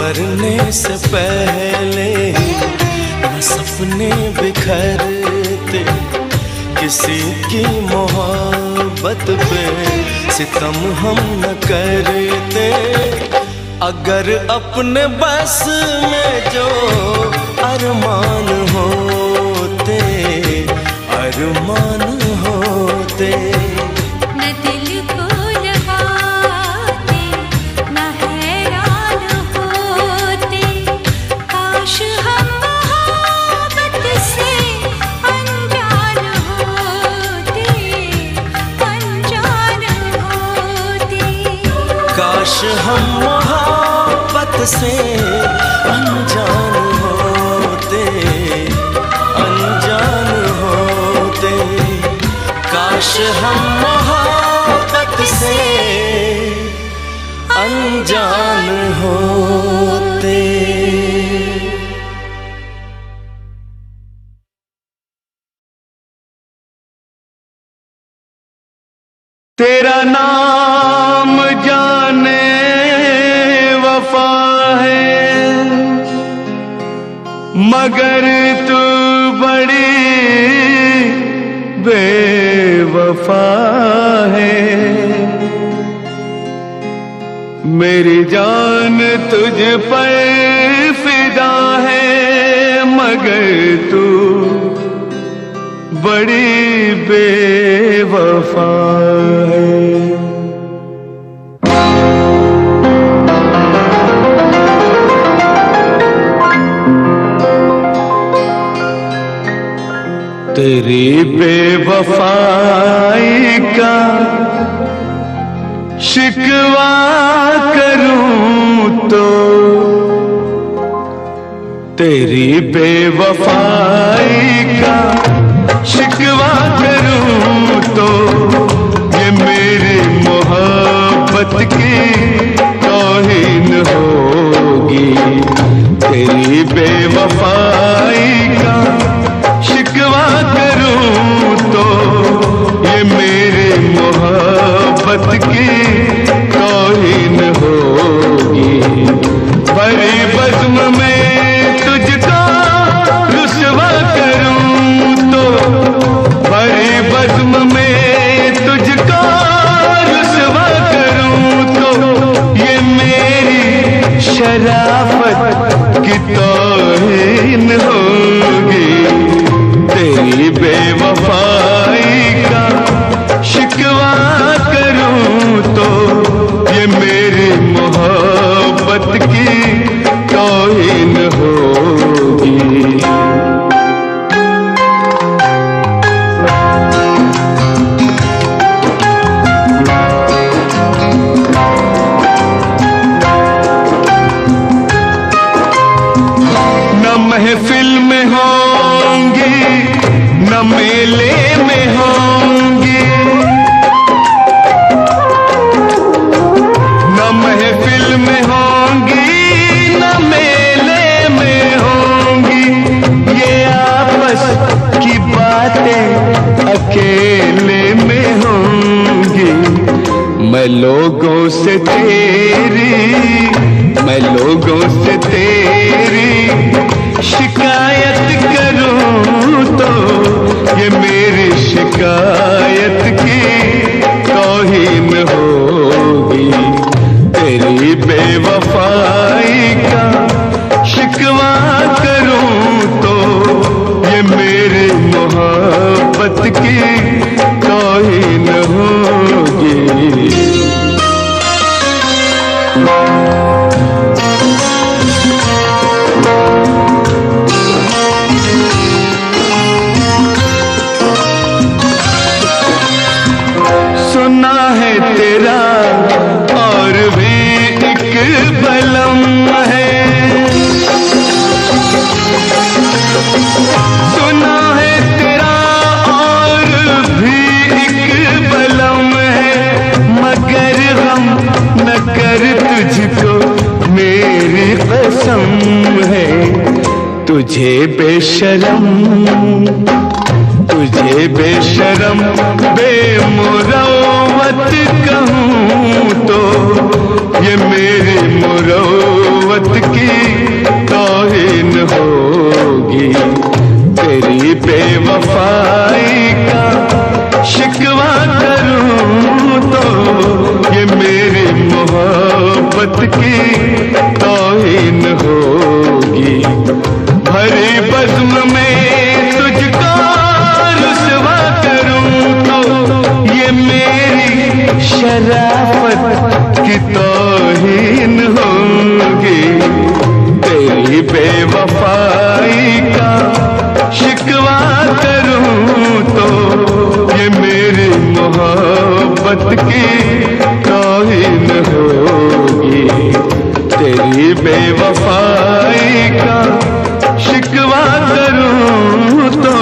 संवरने से पहले न सपने बिखरते, किसी की मोहब्बत पे सितम हम न करते। अगर अपने बस में जो अरमान होते, अरमान होते, न दिल को लगाते न हैरान होते। काश हम मोहब्बत से अनजान होते, अनजान होते। काश हम मोहब्बत से अनजान होते, अनजान होते। काश हम मोहब्बत से अनजान होते। तेरा नाम जाने वफा है, मगर तू बड़ी बेवफा है। मेरी जान तुझ पर फिदा है, मगर तू बड़ी बेवफा है। तेरी बेवफाई का शिकवा करूं तो, तेरी बेवफाई का शिकवा करूं तो, ये मेरी मोहब्बत की तौहीन होगी। तेरी बेवफाई का शिकवा करूं तो, ये मेरी मोहब्बत की तौहीन होगी। भरी बज़्म में तुझको रुसवा करूं तो, भरी बज़्म में तुझको रुसवा करूं तो, ये मेरी शराफत की तौहीन होगी। तेरी बेवफाई का शिकवा करूं तो, ये मेरी मोहब्बत की तौहीन होगी। न महफिल में होंगी, न मेले में होंगी, न महफिल में होंगी, न मेले में होंगी। ये आपस की बातें अकेले में होंगी। मैं लोगों से तेरी, मैं लोगों से तेरी शिकायत करूं तो, ये मेरी शिकायत की तौहीन होगी। तेरी बेवफाई का शिकवा करूं तो, ये मेरी मोहब्बत की तौहीन होगी। सुना है तेरा और भी एक बलम है, सुना है तेरा और भी एक बलम है। मगर हम न कर तुझको मेरी कसम है। तुझे बेशरम, तुझे बेशरम बेमुरव्वत कहूँ तो, ये मेरी मुरव्वत की तो ये मेरी मोहब्बत की तौहीन होगी। भरी बज़्म में तुझको रुसवा करूं तो ये मेरी शराफत की तौहीन होगी। तेरी बेवफाई का शिकवा करूं तो ये मेरी मोहब्बत की तौहीन होगी। तेरी बेवफाई का शिकवा करूं तो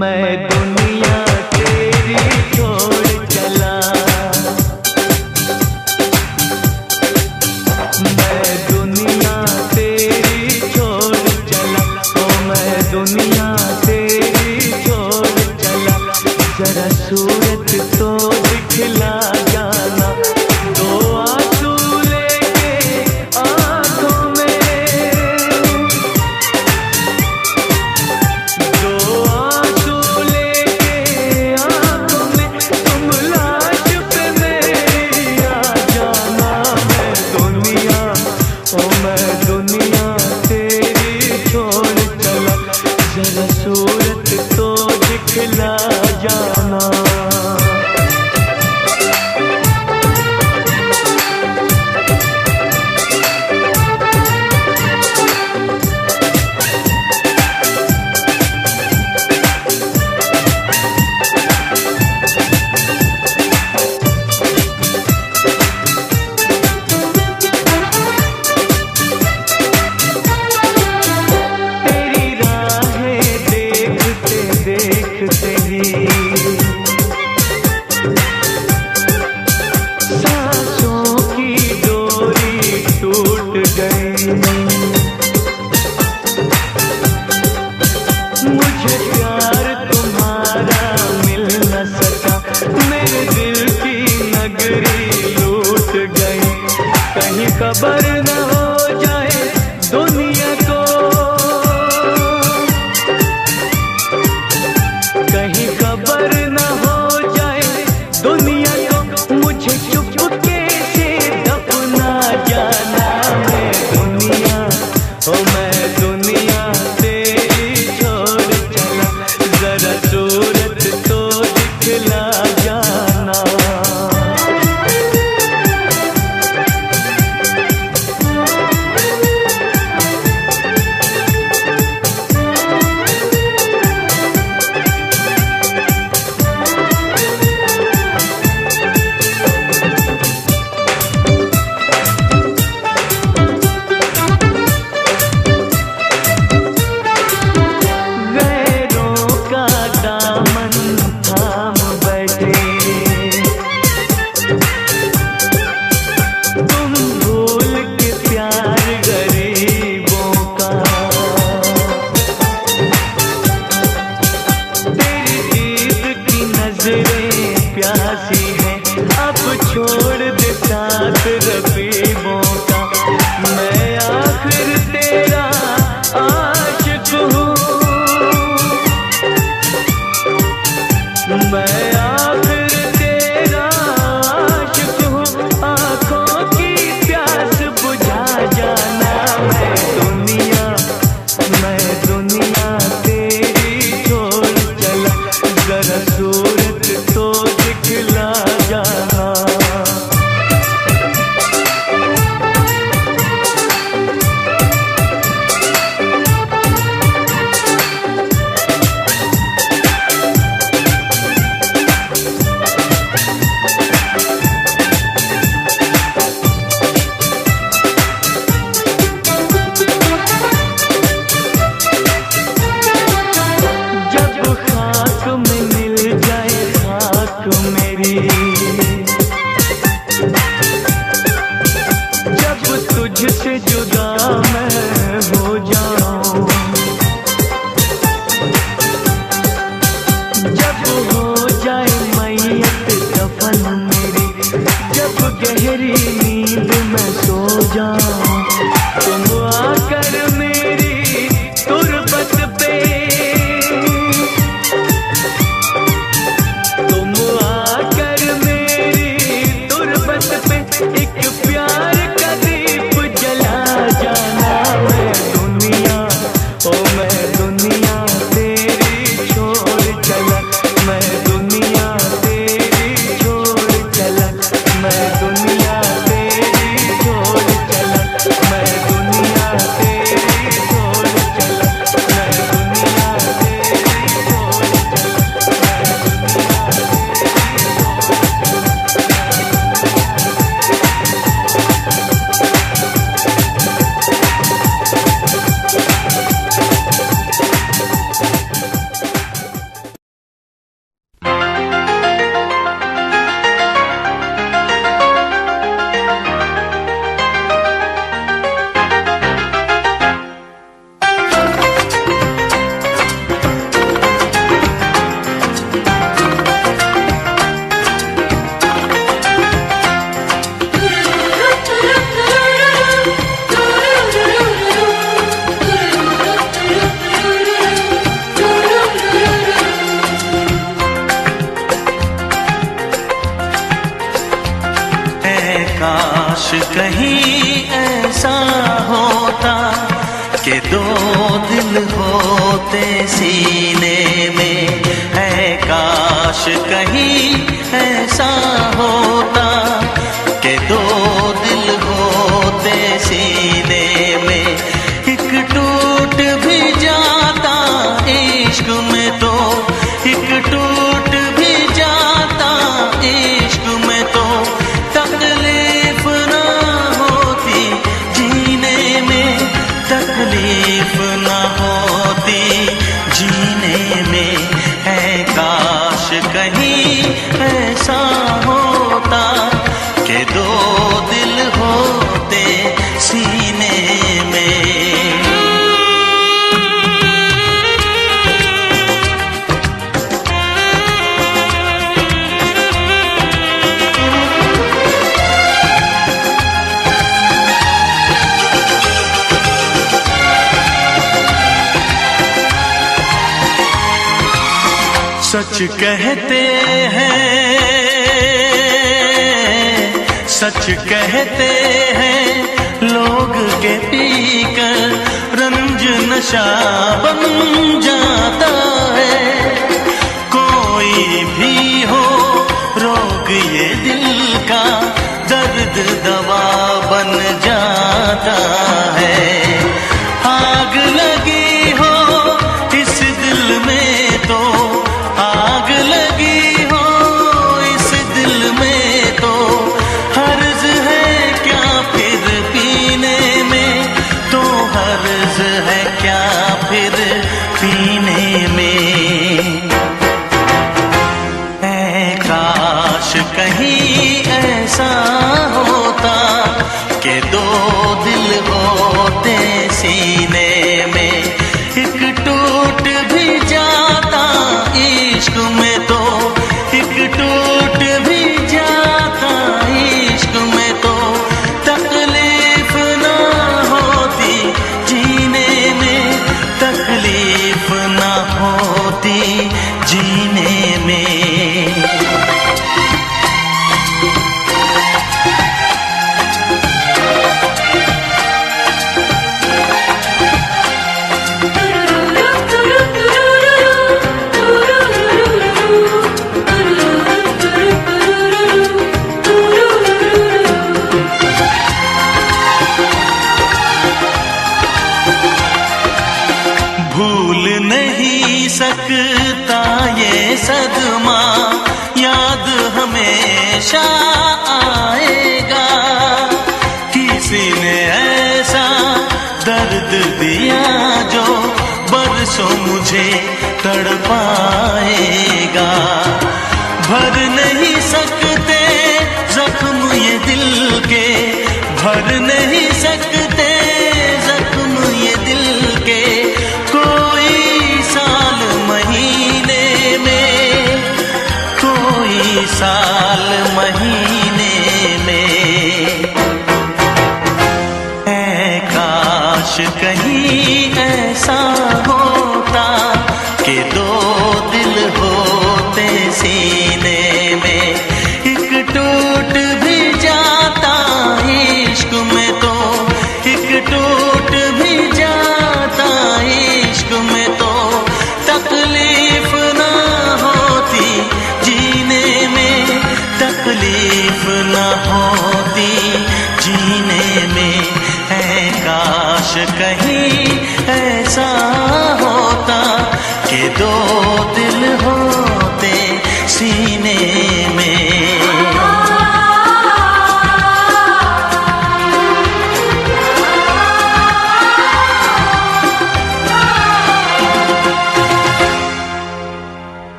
मैं दुनिया तेरी छोड़ चला, मैं दुनिया तेरी छोड़ चला, ओ मैं दुनिया तेरी छोड़ चला। जरा सूरत तो दिखला जाना, दो आंसू लेके आंखों में, दो आंसू लेके आंखों में, तुम लाश पे मेरी आ जाना। मैं दुनिया, ओ मैं दुनिया तेरी छोड़ चला, जरा सूरत तो दिखला जाना। तेरी राहें देखते देखते ही सांसों की डोरी टूट गई, मुझे प्यार तुम्हारा मिल न सका, मेरे दिल की नगरी लूट गई। कहीं खबर न हो जाए दुनिया को, कहीं खबर न हो जाए दुनिया को, मुझे चुपके से दफना जाना। मैं दुनिया, ओ मैं दुनिया तेरी छोड़ चला, जरा सूरत तो दिखला जाना। गैरों का दामन थाम बैठे, तुम भूल के प्यार गरीबों का, तेरी दीद की नजरें प्यासी हैं, अब छोड़ दे साथ रबीबों का। मैं आखिर तेरा आशिक हूँ, मैं आखिर तेरा आशिक हूँ, आँखों की प्यास बुझा जाना। मैं दुनिया तेरी छोड़ चला, जरा सूरत तो दिखला जाना। जब खाक में मिल जाए खाक मेरी, जब तुझसे जुदा मैं हो जाऊं, जब हो जाए मैयत दफन मेरी, जब गहरी नींद में सो जाऊं, तुम आकर मेरी तुरबत पे, तुम आकर मेरी तुरबत पे एक प्यार का दीप जला जाना। मैं दुनिया, ओ मैं दुनिया तेरी छोड़ चला, मैं दुनिया तेरी छोड़ चला, मैं दुनिया तेरी छोड़ चला, काश कहीं ऐसा होता कि दो दिल होते सीने में, है काश कहीं ऐसा होता कि दो दिल होते सीने में। एक टूट भी जाता इश्क में तो, एक टूट भी जाता इश्क में तो तकलीफ ना होती जीने में, तकलीफ ना होती जीने में। है काश कहीं ऐसा होता कि दो दिल होते सीने में। सच कहते हैं, सच कहते हैं लोग के पीकर रंज नशा बन जाता है। कोई भी हो रोग ये दिल का, दर्द दवा बन जाता है। आग लगी हो इस दिल में तो, आग लगी हो इस दिल में तो हर्ज है क्या फिर पीने में, तो हर्ज है क्या फिर पीने में। ऐ काश कहीं ऐसा होता कि दो दिल होते सीने में। एक टूट भी जाता इश्क में तो, एक टूट भी जाता इश्क में तो तकलीफ ना होती जीने में, तकलीफ ना होती जीने में। भूल नहीं सकता ये सदमा, याद हमेशा आएगा। किसी ने ऐसा दर्द दिया जो बरसों मुझे तड़पाएगा। भर नहीं सकते जख्म ये दिल के, भर नहीं सकते जख्म ये दिल के। कोई साल महीने में, कोई साल महीने में। ऐ काश कहीं ऐसा होता कि दो दिल होते सीने में। एक टूट भी जाता इश्क में तो,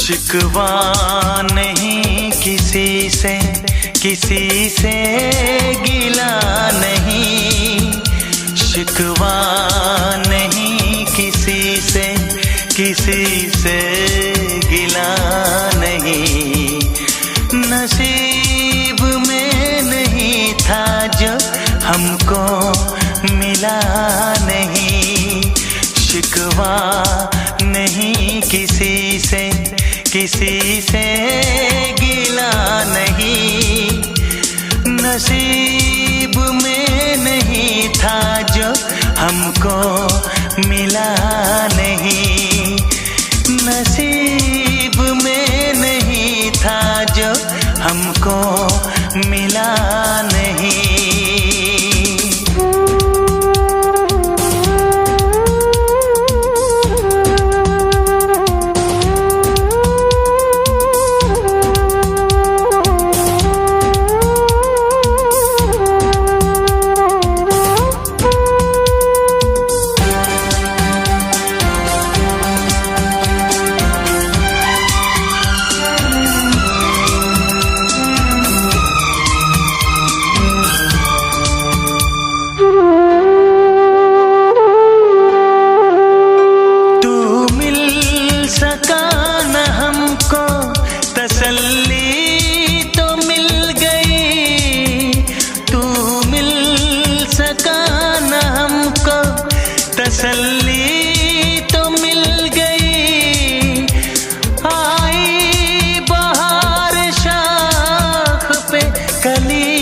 शिकवा नहीं किसी से गिला नहीं, शिकवा नहीं किसी से गिला नहीं। नसीब में नहीं था जो हमको मिला नहीं, शिकवा नहीं किसी से गिला नहीं। नसीब में नहीं था जो हमको मिला नहीं, नसीब में नहीं था जो हमको मिला नहीं। तसल्ली तो मिल गई, आई बहार शाख पे कली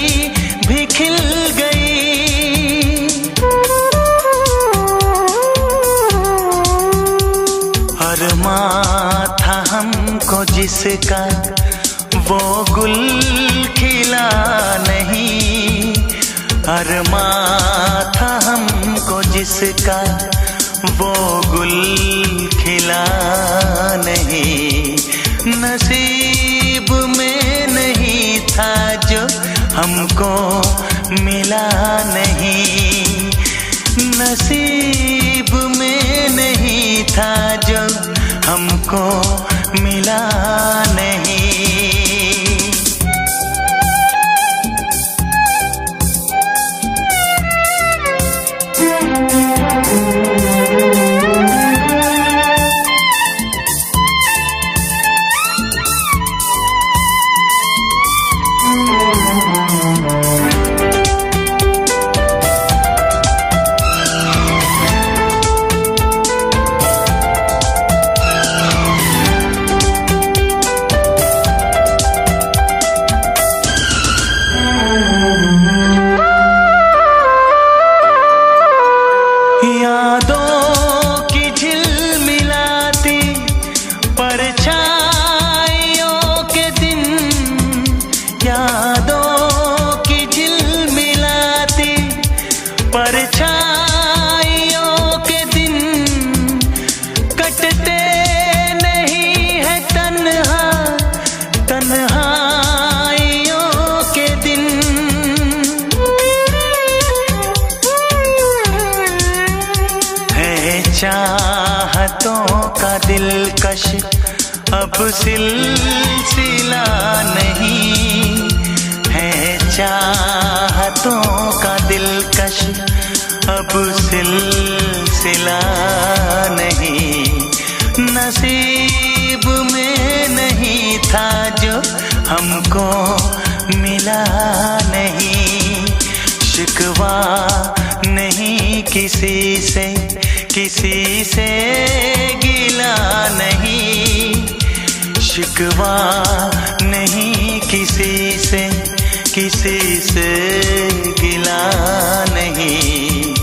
भी खिल गई। अरमां था हमको जिसका वो गुल खिला नहीं, अरमां था हमको जिसका वो गुल खिला नहीं। नसीब में नहीं था जो हमको मिला नहीं, नसीब में नहीं था जो हमको मिला नहीं। यादों की झिलमिलाती परछाइयों के दिन, यादों की झिलमिलाती परछाइयों के दिन, कटते नहीं है तन्हा तन्हाइयों के दिन। चाहतों का दिलकश अब सिलसिला नहीं है, चाहतों का दिलकश अब सिलसिला नहीं। नसीब में नहीं था जो हमको मिला नहीं, शिकवा नहीं किसी से गिला नहीं, शिकवा नहीं किसी से गिला नहीं।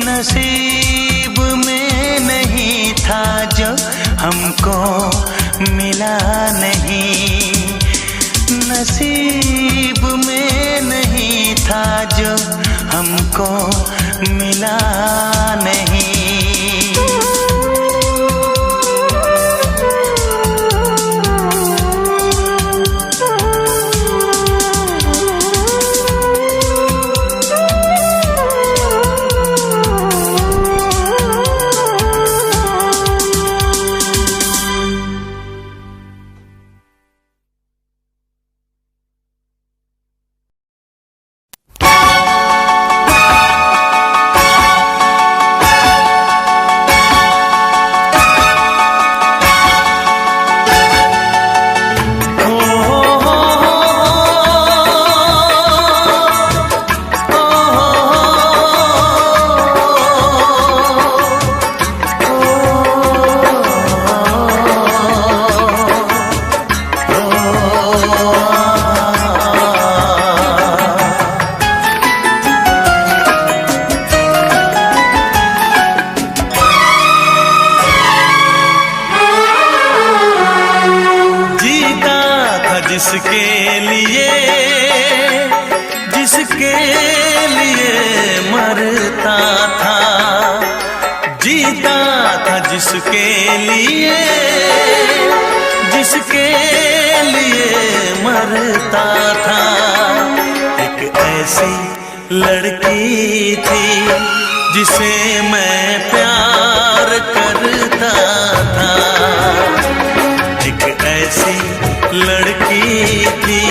नसीब में नहीं था जो हमको मिला नहीं, नसीब में नहीं था जो हमको मिला नहीं। जिसके लिए मरता था, जीता था जिसके लिए मरता था। एक ऐसी लड़की थी जिसे मैं प्यार करता था। एक ऐसी लड़की थी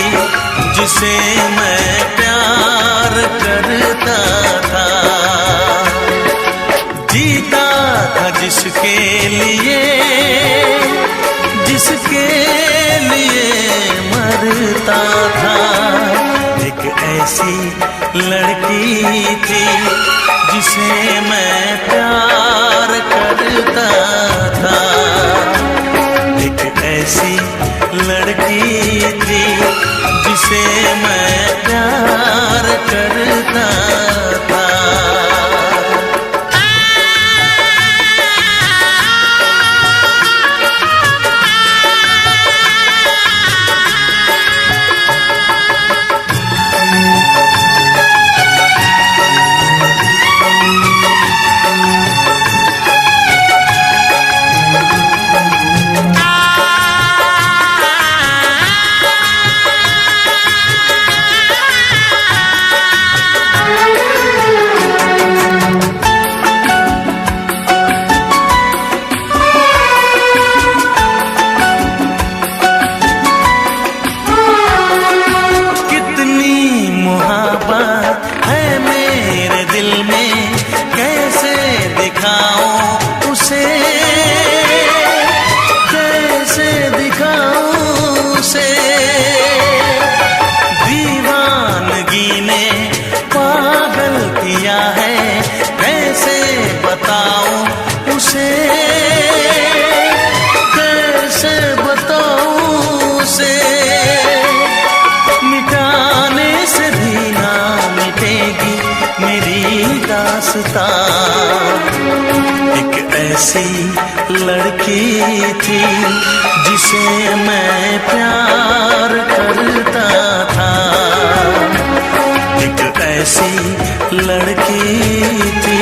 जिसे मैं प्यार करता था। जीता था जिसके लिए मरता था। एक ऐसी लड़की थी जिसे मैं प्यार करता था। एक ऐसी लड़की थी जिसे मैं प्यार करता था। एक ऐसी लड़की थी जिसे मैं प्यार करता था। एक ऐसी लड़की थी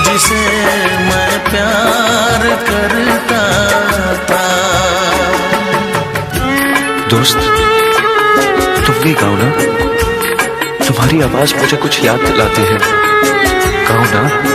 जिसे मैं प्यार करता था। दोस्त, तुम भी गाओ ना, तुम्हारी आवाज मुझे कुछ याद दिलाती है। गाओ ना।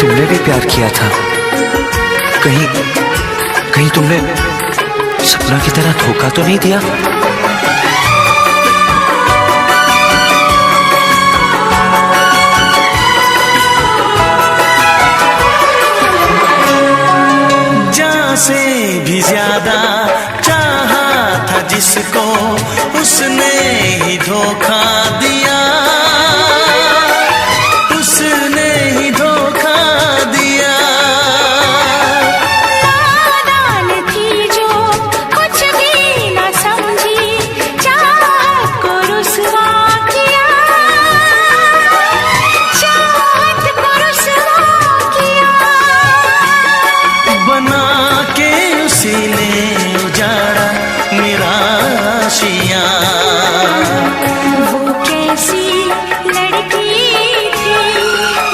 तुमने भी प्यार किया था। कहीं तुमने सपना की तरह धोखा तो नहीं दिया? जान से भी ज्यादा चाहा था जिसको, उसने ही धोखा दिया, उसने ही धोखा दिया। नादान थी जो कुछ भी न समझी, चाहत को रुसवा किया, चाहत को रुसवा किया। बना के उसी ने उजाड़ा मेरा आशियाँ। वो कैसी लड़की थी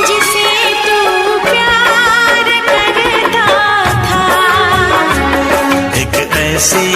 जिसे तू प्यार करता था, एक ऐसी